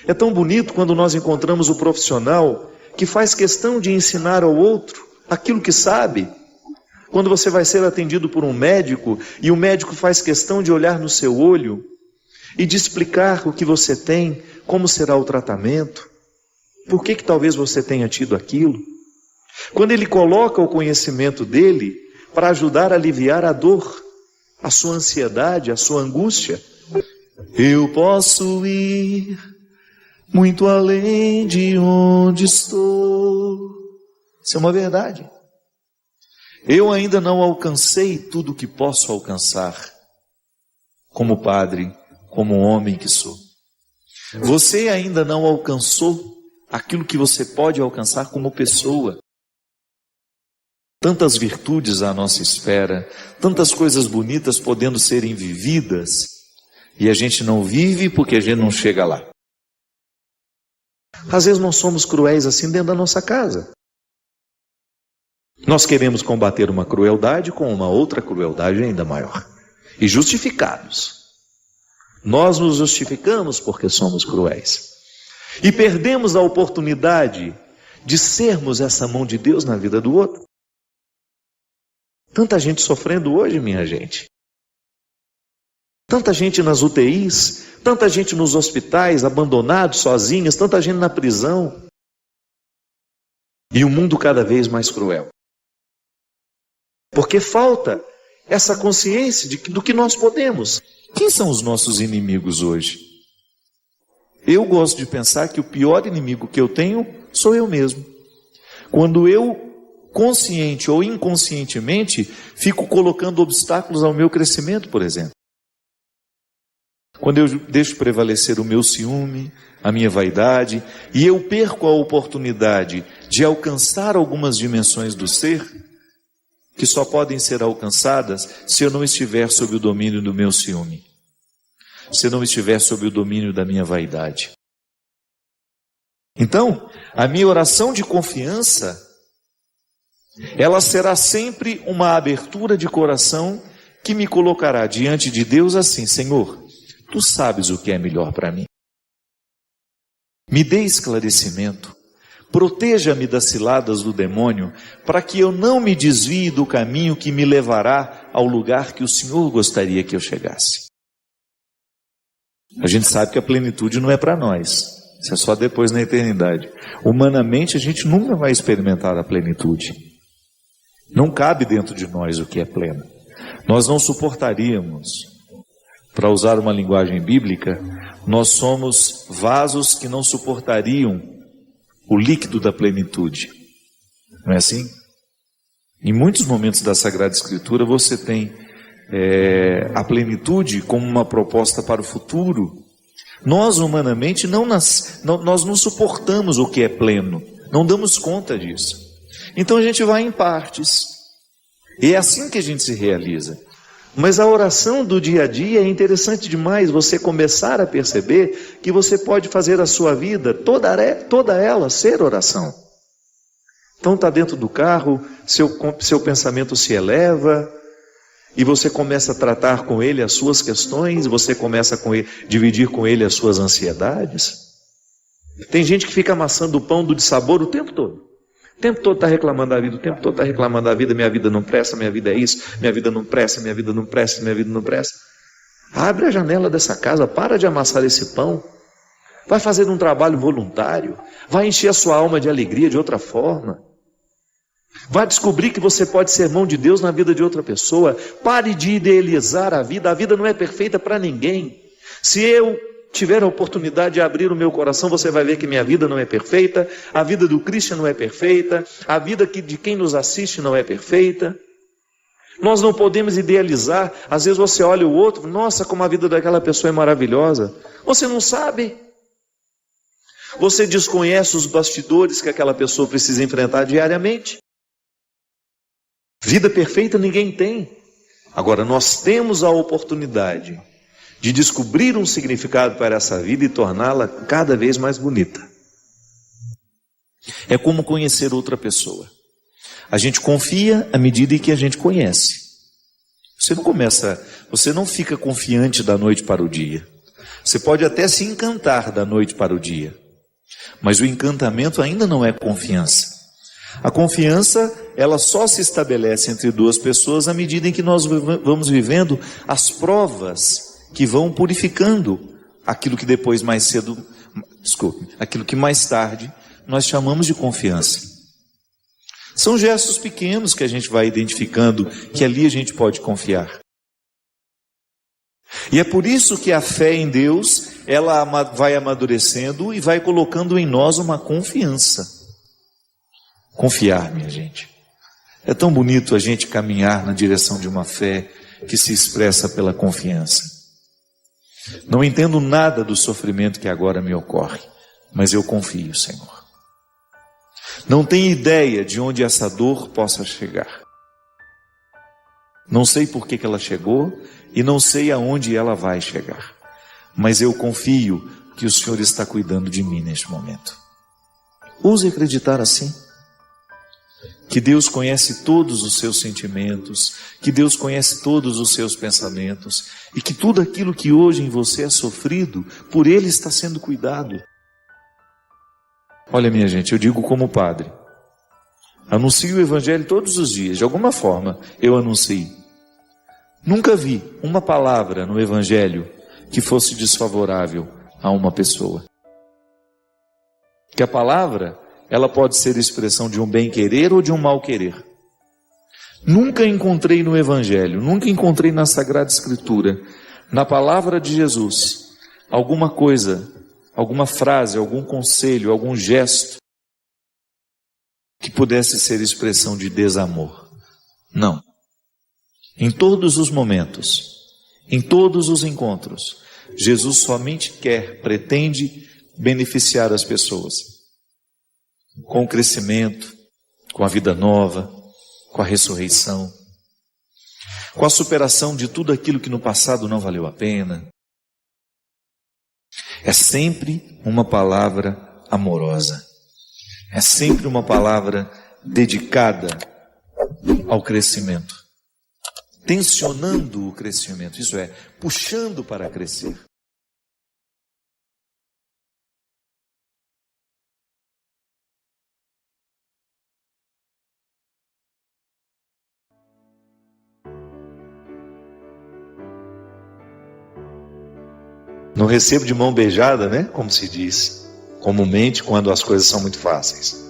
É tão bonito quando nós encontramos o profissional que faz questão de ensinar ao outro aquilo que sabe. Quando você vai ser atendido por um médico e o médico faz questão de olhar no seu olho e de explicar o que você tem, como será o tratamento, por que talvez você tenha tido aquilo. Quando ele coloca o conhecimento dele para ajudar a aliviar a dor, a sua ansiedade, a sua angústia. Eu posso ir muito além de onde estou. Isso é uma verdade. Eu ainda não alcancei tudo o que posso alcançar, como padre, como homem que sou. Você ainda não alcançou aquilo que você pode alcançar como pessoa. Tantas virtudes à nossa espera, tantas coisas bonitas podendo serem vividas, e a gente não vive porque a gente não chega lá. Às vezes nós somos cruéis assim dentro da nossa casa. Nós queremos combater uma crueldade com uma outra crueldade ainda maior. E justificados. Nós nos justificamos porque somos cruéis. E perdemos a oportunidade de sermos essa mão de Deus na vida do outro. Tanta gente sofrendo hoje, minha gente. Tanta gente nas UTIs, tanta gente nos hospitais, abandonados, sozinhos, tanta gente na prisão. E o mundo cada vez mais cruel. Porque falta essa consciência do que nós podemos. Quem são os nossos inimigos hoje? Eu gosto de pensar que o pior inimigo que eu tenho sou eu mesmo. Quando eu, consciente ou inconscientemente, fico colocando obstáculos ao meu crescimento, por exemplo. Quando eu deixo prevalecer o meu ciúme, a minha vaidade, e eu perco a oportunidade de alcançar algumas dimensões do ser, que só podem ser alcançadas se eu não estiver sob o domínio do meu ciúme, se eu não estiver sob o domínio da minha vaidade. Então, a minha oração de confiança, ela será sempre uma abertura de coração que me colocará diante de Deus assim: Senhor, Tu sabes o que é melhor para mim. Me dê esclarecimento. Proteja-me das ciladas do demônio, para que eu não me desvie do caminho que me levará ao lugar que o Senhor gostaria que eu chegasse. A gente sabe que a plenitude não é para nós, isso é só depois na eternidade. Humanamente a gente nunca vai experimentar a plenitude. Não cabe dentro de nós o que é pleno. Nós não suportaríamos, para usar uma linguagem bíblica, nós somos vasos que não suportariam o líquido da plenitude. Não é assim? Em muitos momentos da Sagrada Escritura você tem a plenitude como uma proposta para o futuro. Nós humanamente nós não suportamos o que é pleno, não damos conta disso. Então a gente vai em partes. E é assim que a gente se realiza. Mas a oração do dia a dia é interessante demais você começar a perceber que você pode fazer a sua vida, toda ela, ser oração. Então está dentro do carro, seu pensamento se eleva, e você começa a tratar com ele as suas questões, você começa a dividir com ele as suas ansiedades. Tem gente que fica amassando o pão do dissabor o tempo todo. O tempo todo está reclamando da vida, o tempo todo está reclamando da vida, minha vida não presta, minha vida é isso, minha vida não presta, minha vida não presta, minha vida não presta. Abre a janela dessa casa, para de amassar esse pão, vai fazer um trabalho voluntário, vai encher a sua alma de alegria de outra forma, vai descobrir que você pode ser mão de Deus na vida de outra pessoa. Pare de idealizar a vida não é perfeita para ninguém. Se eu tiver a oportunidade de abrir o meu coração, você vai ver que minha vida não é perfeita, a vida do Cristian não é perfeita, a vida de quem nos assiste não é perfeita. Nós não podemos idealizar. Às vezes você olha o outro, nossa, como a vida daquela pessoa é maravilhosa. Você não sabe. Você desconhece os bastidores que aquela pessoa precisa enfrentar diariamente. Vida perfeita ninguém tem. Agora nós temos a oportunidade de descobrir um significado para essa vida e torná-la cada vez mais bonita. É como conhecer outra pessoa. A gente confia à medida em que a gente conhece. Você não fica confiante da noite para o dia. Você pode até se encantar da noite para o dia, mas o encantamento ainda não é confiança. A confiança, ela só se estabelece entre duas pessoas à medida em que nós vamos vivendo as provas que vão purificando aquilo que depois aquilo que mais tarde nós chamamos de confiança. São gestos pequenos que a gente vai identificando que ali a gente pode confiar. E é por isso que a fé em Deus, ela vai amadurecendo e vai colocando em nós uma confiança. Confiar, minha gente. É tão bonito a gente caminhar na direção de uma fé que se expressa pela confiança. Não entendo nada do sofrimento que agora me ocorre, mas eu confio, Senhor. Não tenho ideia de onde essa dor possa chegar. Não sei por que ela chegou e não sei aonde ela vai chegar. Mas eu confio que o Senhor está cuidando de mim neste momento. Ouse acreditar assim. Que Deus conhece todos os seus sentimentos, que Deus conhece todos os seus pensamentos e que tudo aquilo que hoje em você é sofrido, por Ele está sendo cuidado. Olha, minha gente, eu digo como padre, anuncio o Evangelho todos os dias, de alguma forma eu anuncio. Nunca vi uma palavra no Evangelho que fosse desfavorável a uma pessoa. Que a palavra, ela pode ser expressão de um bem-querer ou de um mal-querer. Nunca encontrei no Evangelho, nunca encontrei na Sagrada Escritura, na palavra de Jesus, alguma coisa, alguma frase, algum conselho, algum gesto que pudesse ser expressão de desamor. Não. Em todos os momentos, em todos os encontros, Jesus somente pretende beneficiar as pessoas. Com o crescimento, com a vida nova, com a ressurreição, com a superação de tudo aquilo que no passado não valeu a pena. É sempre uma palavra amorosa. É sempre uma palavra dedicada ao crescimento. Tensionando o crescimento, isso é, puxando para crescer. Não recebo de mão beijada, né? Como se diz comumente quando as coisas são muito fáceis.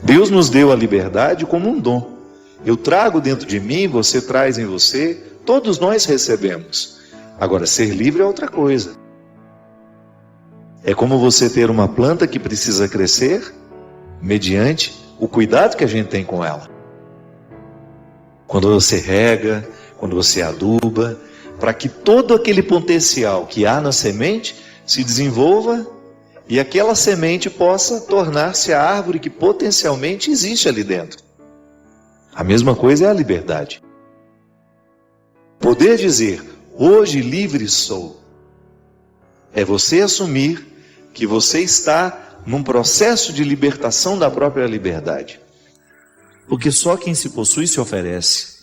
Deus nos deu a liberdade como um dom. Eu trago dentro de mim, você traz em você, todos nós recebemos. Agora, ser livre é outra coisa. É como você ter uma planta que precisa crescer mediante o cuidado que a gente tem com ela. Quando você rega, quando você aduba, para que todo aquele potencial que há na semente se desenvolva e aquela semente possa tornar-se a árvore que potencialmente existe ali dentro. A mesma coisa é a liberdade. Poder dizer, hoje livre sou, é você assumir que você está num processo de libertação da própria liberdade. Porque só quem se possui se oferece.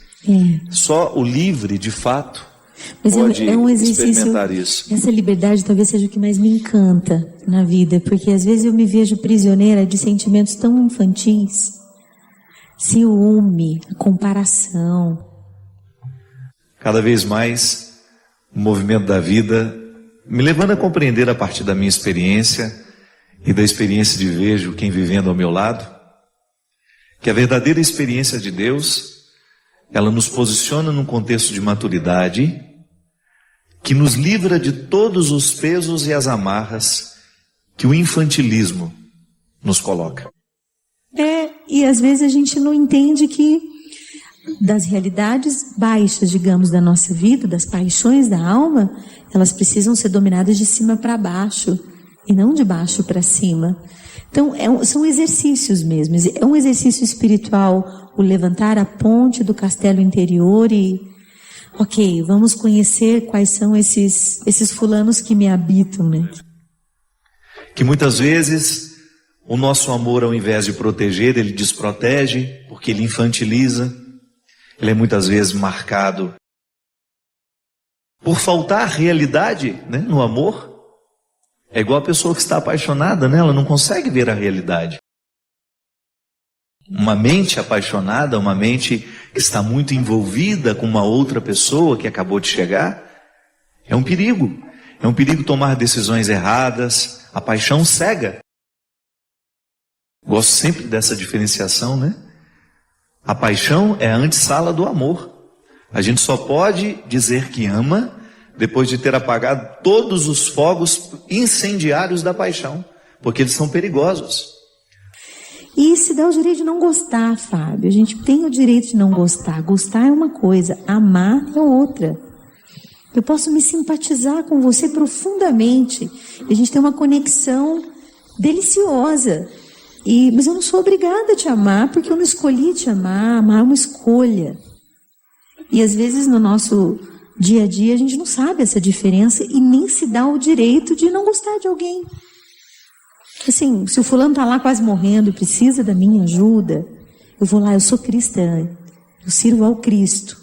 Só o livre, de fato, mas pode é um exercício, experimentar isso. Essa liberdade talvez seja o que mais me encanta na vida, porque às vezes eu me vejo prisioneira de sentimentos tão infantis. Ciúme, comparação. Cada vez mais, o movimento da vida me levando a compreender a partir da minha experiência e da experiência de vejo quem vivendo ao meu lado, que a verdadeira experiência de Deus, ela nos posiciona num contexto de maturidade que nos livra de todos os pesos e as amarras que o infantilismo nos coloca. E às vezes a gente não entende que das realidades baixas, digamos, da nossa vida, das paixões da alma, elas precisam ser dominadas de cima para baixo e não de baixo para cima. Então, são exercícios mesmo, é um exercício espiritual, o levantar a ponte do castelo interior e ok, vamos conhecer quais são esses fulanos que me habitam, né? Que muitas vezes o nosso amor, ao invés de proteger, ele desprotege, porque ele infantiliza. Ele é muitas vezes marcado por faltar realidade, né, no amor. É igual a pessoa que está apaixonada, né? Ela não consegue ver a realidade. Uma mente apaixonada, uma mente que está muito envolvida com uma outra pessoa que acabou de chegar, é um perigo. É um perigo tomar decisões erradas. A paixão cega. Gosto sempre dessa diferenciação, né? A paixão é a antessala do amor. A gente só pode dizer que ama depois de ter apagado todos os fogos incendiários da paixão, porque eles são perigosos. E se dá o direito de não gostar, Fábio. A gente tem o direito de não gostar. Gostar é uma coisa, amar é outra. Eu posso me simpatizar com você profundamente. A gente tem uma conexão deliciosa. Mas eu não sou obrigada a te amar, porque eu não escolhi te amar. Amar é uma escolha. E às vezes no nosso dia a dia a gente não sabe essa diferença e nem se dá o direito de não gostar de alguém. Assim, se o fulano está lá quase morrendo e precisa da minha ajuda, eu vou lá, eu sou cristã, eu sirvo ao Cristo.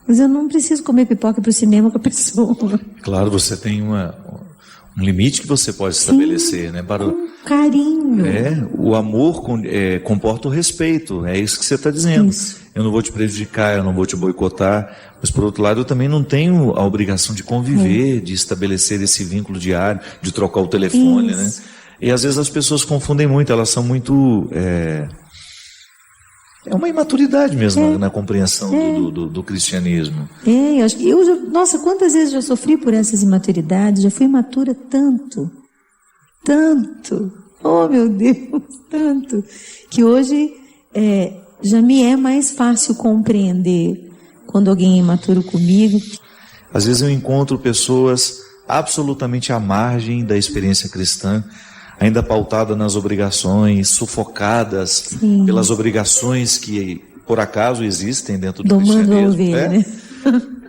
Mas eu não preciso comer pipoca para o cinema com a pessoa. Claro, você tem um limite que você pode estabelecer, né? Para com carinho. O amor comporta o respeito, é isso que você está dizendo. Isso. Eu não vou te prejudicar, eu não vou te boicotar, mas por outro lado eu também não tenho a obrigação de conviver, de estabelecer esse vínculo diário, de trocar o telefone, isso. né? E às vezes as pessoas confundem muito, elas são muito... É uma imaturidade mesmo na compreensão do cristianismo. Nossa, quantas vezes já sofri por essas imaturidades, já fui imatura tanto, oh meu Deus, tanto, que hoje já me é mais fácil compreender quando alguém é imaturo comigo. Às vezes eu encontro pessoas absolutamente à margem da experiência cristã, ainda pautada nas obrigações, sufocadas pelas obrigações que por acaso existem dentro do cristianismo. Ovelha, né?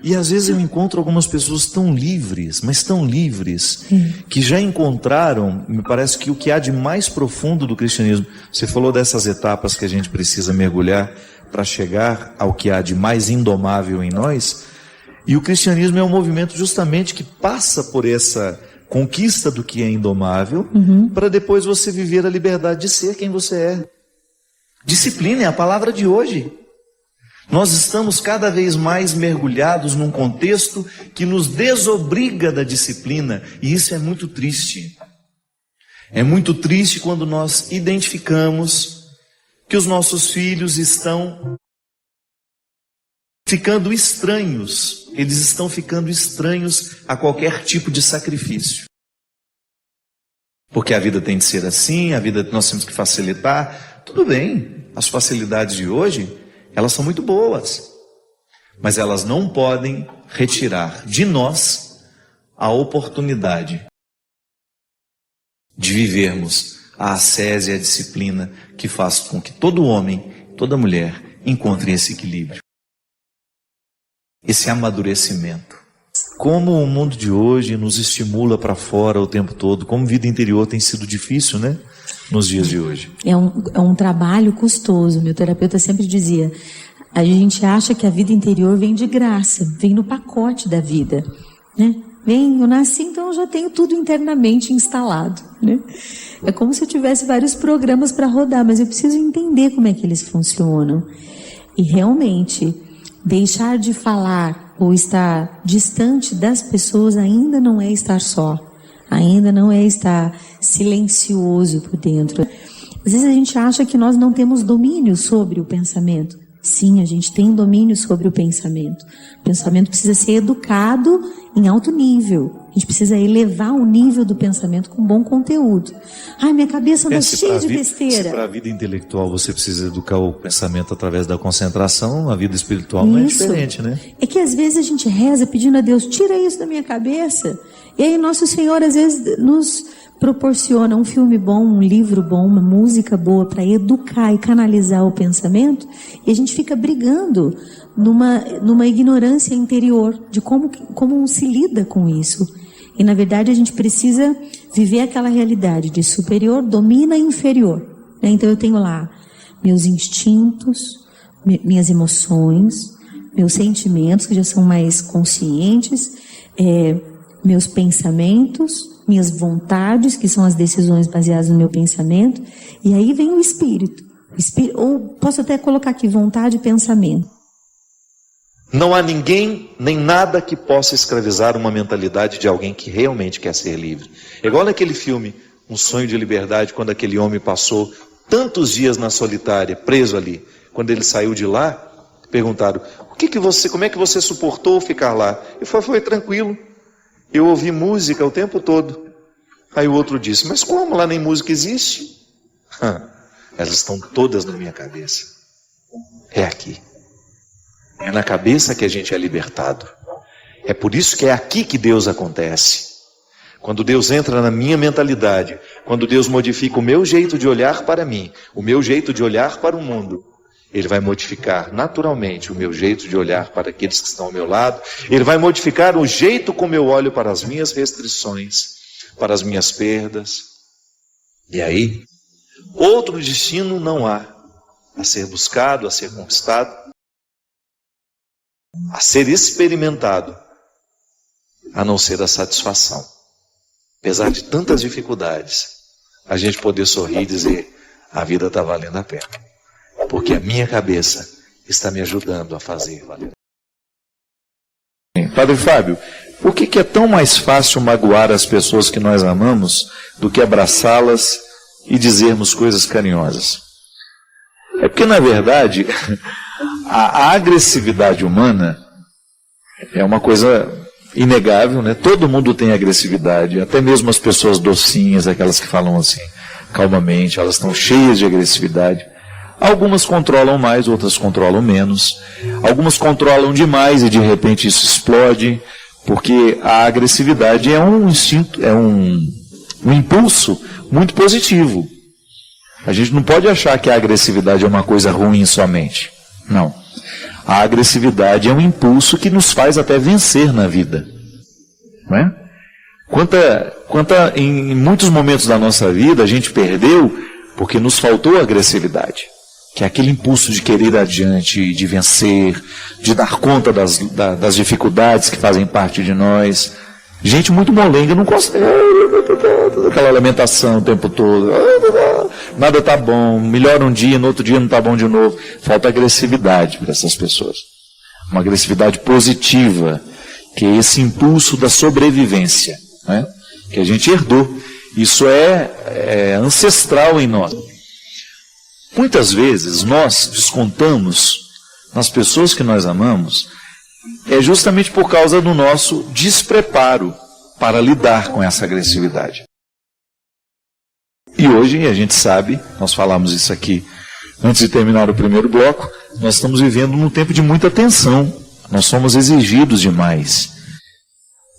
E às vezes eu encontro algumas pessoas tão livres, mas tão livres, que já encontraram, me parece que o que há de mais profundo do cristianismo. Você falou dessas etapas que a gente precisa mergulhar para chegar ao que há de mais indomável em nós. E o cristianismo é um movimento justamente que passa por essa conquista do que é indomável, para depois você viver a liberdade de ser quem você é. Disciplina é a palavra de hoje. Nós estamos cada vez mais mergulhados num contexto que nos desobriga da disciplina, e isso é muito triste. É muito triste quando nós identificamos que os nossos filhos estão ficando estranhos, eles estão ficando estranhos a qualquer tipo de sacrifício. Porque a vida tem de ser assim, a vida nós temos que facilitar. Tudo bem, as facilidades de hoje, elas são muito boas, mas elas não podem retirar de nós a oportunidade de vivermos a ascese e a disciplina que faz com que todo homem, toda mulher encontrem esse equilíbrio, esse amadurecimento. Como o mundo de hoje nos estimula para fora o tempo todo, como vida interior tem sido difícil, né? Nos dias de hoje. É um trabalho custoso. Meu terapeuta sempre dizia, a gente acha que a vida interior vem de graça, vem no pacote da vida, né? Eu nasci, então eu já tenho tudo internamente instalado, né? É como se eu tivesse vários programas para rodar, mas eu preciso entender como é que eles funcionam. E realmente, deixar de falar ou estar distante das pessoas ainda não é estar só, ainda não é estar silencioso por dentro. Às vezes a gente acha que nós não temos domínio sobre o pensamento. Sim, a gente tem domínio sobre o pensamento. O pensamento precisa ser educado em alto nível. A gente precisa elevar o nível do pensamento com bom conteúdo. Ai, minha cabeça anda cheia de besteira. Se para a vida intelectual você precisa educar o pensamento através da concentração, a vida espiritual não é diferente, né? É que às vezes a gente reza pedindo a Deus, tira isso da minha cabeça. E aí Nosso Senhor às vezes nos proporciona um filme bom, um livro bom, uma música boa para educar e canalizar o pensamento, e a gente fica brigando numa ignorância interior de como se lida com isso. E, na verdade, a gente precisa viver aquela realidade de superior domina inferior. Né? Então, eu tenho lá meus instintos, minhas emoções, meus sentimentos, que já são mais conscientes, meus pensamentos, minhas vontades, que são as decisões baseadas no meu pensamento, e aí vem o espírito. Ou posso até colocar aqui, vontade e pensamento. Não há ninguém, nem nada que possa escravizar uma mentalidade de alguém que realmente quer ser livre. É igual naquele filme, Um Sonho de Liberdade, quando aquele homem passou tantos dias na solitária, preso ali. Quando ele saiu de lá, perguntaram, como é que você suportou ficar lá? Ele falou, foi tranquilo. Eu ouvi música o tempo todo. Aí o outro disse, mas como? Lá nem música existe? Elas estão todas na minha cabeça. É aqui. É na cabeça que a gente é libertado. É por isso que é aqui que Deus acontece. Quando Deus entra na minha mentalidade, quando Deus modifica o meu jeito de olhar para mim, o meu jeito de olhar para o mundo, Ele vai modificar naturalmente o meu jeito de olhar para aqueles que estão ao meu lado. Ele vai modificar o jeito como eu olho para as minhas restrições, para as minhas perdas. E aí, outro destino não há a ser buscado, a ser conquistado, a ser experimentado, a não ser a satisfação. Apesar de tantas dificuldades, a gente poder sorrir e dizer, a vida está valendo a pena. Porque a minha cabeça está me ajudando a fazer valer. Padre Fábio, por que é tão mais fácil magoar as pessoas que nós amamos do que abraçá-las e dizermos coisas carinhosas? É porque, na verdade, a agressividade humana é uma coisa inegável, né? Todo mundo tem agressividade, até mesmo as pessoas docinhas, aquelas que falam assim, calmamente, elas estão cheias de agressividade. Algumas controlam mais, outras controlam menos. Algumas controlam demais e de repente isso explode, porque a agressividade é um instinto, é um impulso muito positivo. A gente não pode achar que a agressividade é uma coisa ruim somente. Não. A agressividade é um impulso que nos faz até vencer na vida. Não é? Em muitos momentos da nossa vida a gente perdeu porque nos faltou agressividade. Que é aquele impulso de querer ir adiante, de vencer, de dar conta das dificuldades que fazem parte de nós. Gente muito molenga não consegue, aquela lamentação o tempo todo, nada está bom, melhora um dia, no outro dia não está bom de novo. Falta agressividade para essas pessoas. Uma agressividade positiva, que é esse impulso da sobrevivência, né? Que a gente herdou. Isso é ancestral em nós. Muitas vezes nós descontamos nas pessoas que nós amamos, justamente por causa do nosso despreparo para lidar com essa agressividade. E hoje, a gente sabe, nós falamos isso aqui antes de terminar o primeiro bloco, nós estamos vivendo num tempo de muita tensão, nós somos exigidos demais.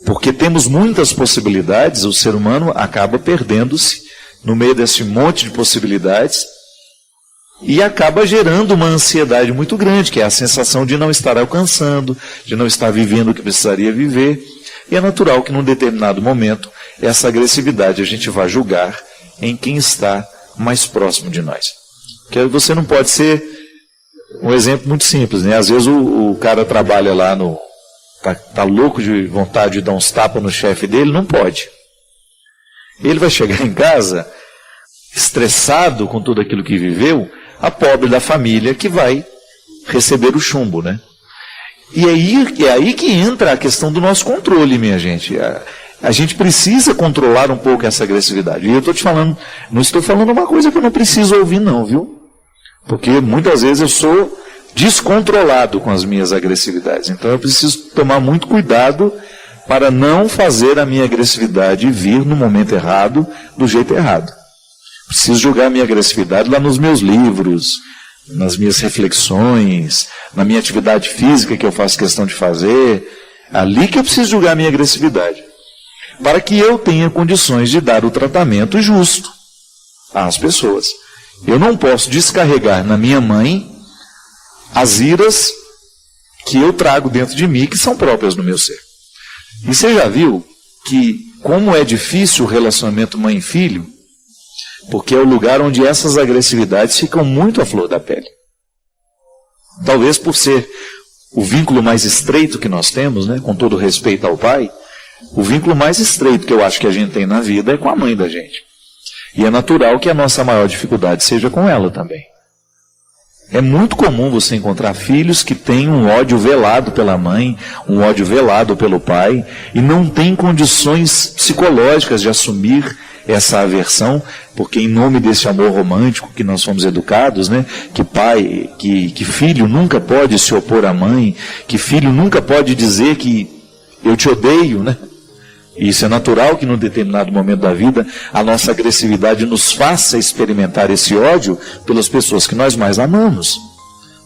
Porque temos muitas possibilidades, o ser humano acaba perdendo-se no meio desse monte de possibilidades, e acaba gerando uma ansiedade muito grande, que é a sensação de não estar alcançando, de não estar vivendo o que precisaria viver. E é natural que num determinado momento, essa agressividade a gente vai julgar em quem está mais próximo de nós. Porque você não pode ser um exemplo muito simples, né? Às vezes o cara trabalha lá tá louco de vontade de dar uns tapas no chefe dele, não pode. Ele vai chegar em casa estressado com tudo aquilo que viveu, a pobre da família que vai receber o chumbo, né? E é aí que entra a questão do nosso controle, minha gente. A gente precisa controlar um pouco essa agressividade. E eu estou te falando, não estou falando uma coisa que eu não preciso ouvir não, viu? Porque muitas vezes eu sou descontrolado com as minhas agressividades. Então eu preciso tomar muito cuidado para não fazer a minha agressividade vir no momento errado, do jeito errado. Preciso jogar a minha agressividade lá nos meus livros, nas minhas reflexões, na minha atividade física que eu faço questão de fazer. Ali que eu preciso jogar a minha agressividade. para que eu tenha condições de dar o tratamento justo às pessoas. Eu não posso descarregar na minha mãe as iras que eu trago dentro de mim, que são próprias do meu ser. E você já viu que como é difícil o relacionamento mãe e filho, porque é o lugar onde essas agressividades ficam muito à flor da pele. Talvez por ser o vínculo mais estreito que nós temos, né, com todo respeito ao pai, o vínculo mais estreito que eu acho que a gente tem na vida é com a mãe da gente. E é natural que a nossa maior dificuldade seja com ela também. É muito comum você encontrar filhos que têm um ódio velado pela mãe, um ódio velado pelo pai, e não têm condições psicológicas de assumir essa aversão, porque em nome desse amor romântico que nós fomos educados, né, que filho nunca pode se opor à mãe, que filho nunca pode dizer que eu te odeio, né? E isso é natural que num determinado momento da vida a nossa agressividade nos faça experimentar esse ódio pelas pessoas que nós mais amamos.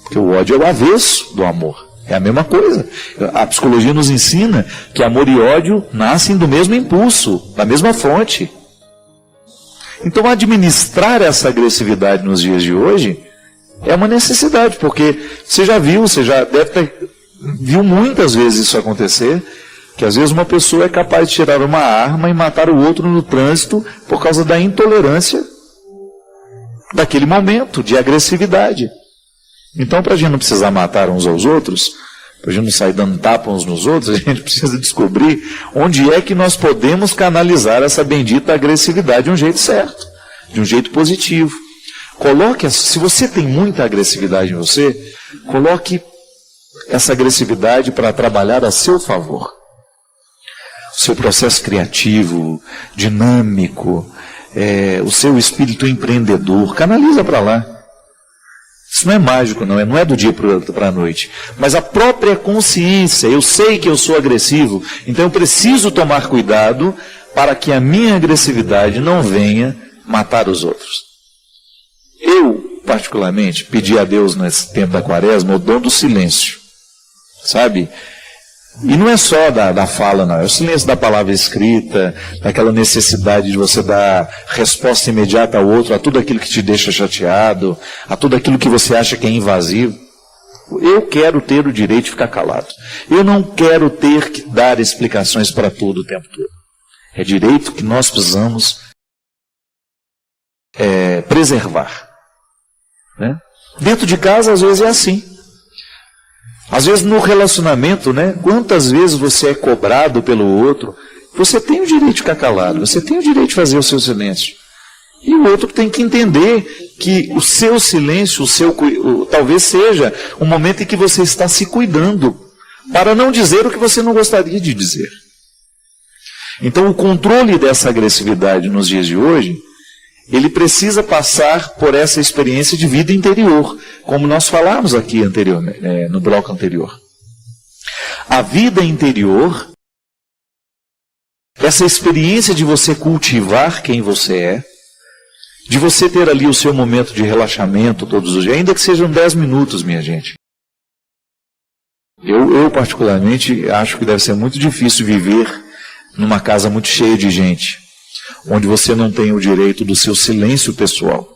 Porque o ódio é o avesso do amor. É a mesma coisa. A psicologia nos ensina que amor e ódio nascem do mesmo impulso, da mesma fonte. Então administrar essa agressividade nos dias de hoje é uma necessidade, porque você já deve ter viu muitas vezes isso acontecer, que às vezes uma pessoa é capaz de tirar uma arma e matar o outro no trânsito por causa da intolerância daquele momento de agressividade. Então, para a gente não precisar matar uns aos outros, para a gente não sair dando tapa uns nos outros, a gente precisa descobrir onde é que nós podemos canalizar essa bendita agressividade de um jeito certo, de um jeito positivo. Se você tem muita agressividade em você, coloque essa agressividade para trabalhar a seu favor. O seu processo criativo, dinâmico, o seu espírito empreendedor, canaliza para lá. Isso não é mágico, não é do dia para a noite. Mas a própria consciência, eu sei que eu sou agressivo, então eu preciso tomar cuidado para que a minha agressividade não venha matar os outros. Eu, particularmente, pedi a Deus nesse tempo da quaresma o dom do silêncio, sabe? E não é só da fala, não. É o silêncio da palavra escrita, daquela necessidade de você dar resposta imediata ao outro, a tudo aquilo que te deixa chateado, a tudo aquilo que você acha que é invasivo. Eu quero ter o direito de ficar calado. Eu não quero ter que dar explicações para tudo o tempo todo. É direito que nós precisamos preservar. Né? Dentro de casa, às vezes, é assim. Às vezes no relacionamento, né? Quantas vezes você é cobrado pelo outro, você tem o direito de ficar calado, você tem o direito de fazer o seu silêncio. E o outro tem que entender que o seu silêncio, talvez seja um momento em que você está se cuidando, para não dizer o que você não gostaria de dizer. Então o controle dessa agressividade nos dias de hoje, ele precisa passar por essa experiência de vida interior, como nós falamos aqui no bloco anterior. A vida interior, essa experiência de você cultivar quem você é, de você ter ali o seu momento de relaxamento todos os dias, ainda que sejam 10 minutos, minha gente. Eu particularmente acho que deve ser muito difícil viver numa casa muito cheia de gente, onde você não tem o direito do seu silêncio pessoal.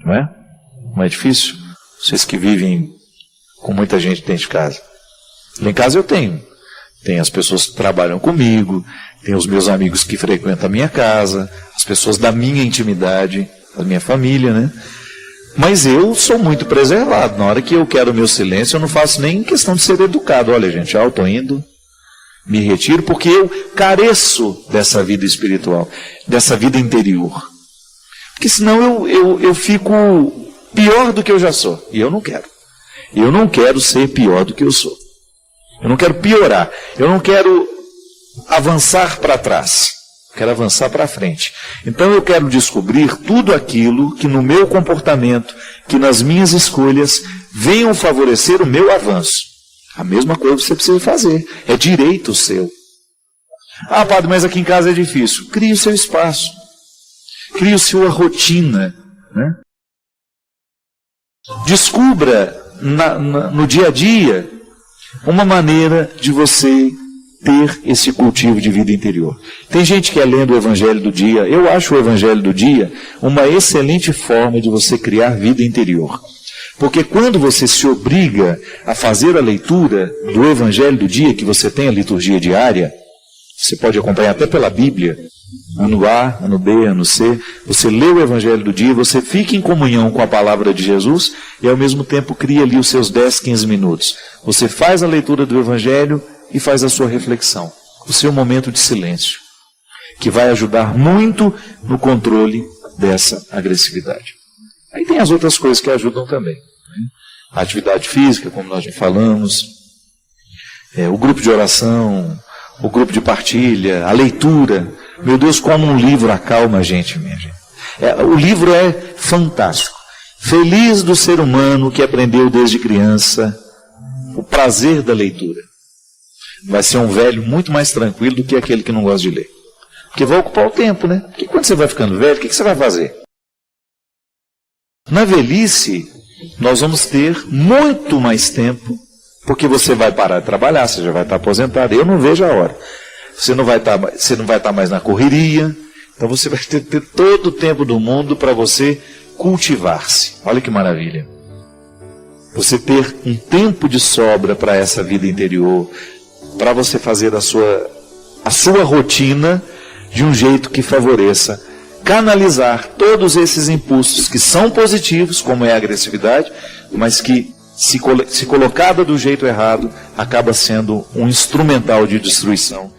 Não é? Não é difícil? Vocês que vivem com muita gente dentro de casa. Lá em casa eu tenho. Tem as pessoas que trabalham comigo, tem os meus amigos que frequentam a minha casa, as pessoas da minha intimidade, da minha família, né? Mas eu sou muito preservado. Na hora que eu quero o meu silêncio, eu não faço nem questão de ser educado. Olha, gente, eu estou indo, me retiro, porque eu careço dessa vida espiritual, dessa vida interior. Porque senão eu fico pior do que eu já sou. E eu não quero. Eu não quero ser pior do que eu sou. Eu não quero piorar. Eu não quero avançar para trás. Eu quero avançar para frente. Então eu quero descobrir tudo aquilo que no meu comportamento, que nas minhas escolhas, venham favorecer o meu avanço. A mesma coisa você precisa fazer. É direito seu. Ah, padre, mas aqui em casa é difícil. Crie o seu espaço. Crie a sua rotina. Né? Descubra no dia a dia uma maneira de você ter esse cultivo de vida interior. Tem gente que é lendo o Evangelho do dia. Eu acho o Evangelho do dia uma excelente forma de você criar vida interior. Porque quando você se obriga a fazer a leitura do Evangelho do dia, que você tem a liturgia diária, você pode acompanhar até pela Bíblia, ano A, ano B, ano C, você lê o Evangelho do dia, você fica em comunhão com a palavra de Jesus e ao mesmo tempo cria ali os seus 10, 15 minutos. Você faz a leitura do Evangelho e faz a sua reflexão, o seu momento de silêncio, que vai ajudar muito no controle dessa agressividade. Aí tem as outras coisas que ajudam também, né? A atividade física, como nós já falamos, o grupo de oração, o grupo de partilha, a leitura. Meu Deus, como um livro acalma a gente, minha gente. O livro é fantástico. Feliz do ser humano que aprendeu desde criança o prazer da leitura. Vai ser um velho muito mais tranquilo do que aquele que não gosta de ler. Porque vai ocupar o tempo, né? Porque quando você vai ficando velho, o que você vai fazer? Na velhice, nós vamos ter muito mais tempo, porque você vai parar de trabalhar, você já vai estar aposentado. Eu não vejo a hora. Você não vai estar mais na correria, então você vai ter todo o tempo do mundo para você cultivar-se. Olha que maravilha. Você ter um tempo de sobra para essa vida interior, para você fazer a sua rotina de um jeito que favoreça canalizar todos esses impulsos que são positivos, como é a agressividade, mas que, se colocada do jeito errado, acaba sendo um instrumental de destruição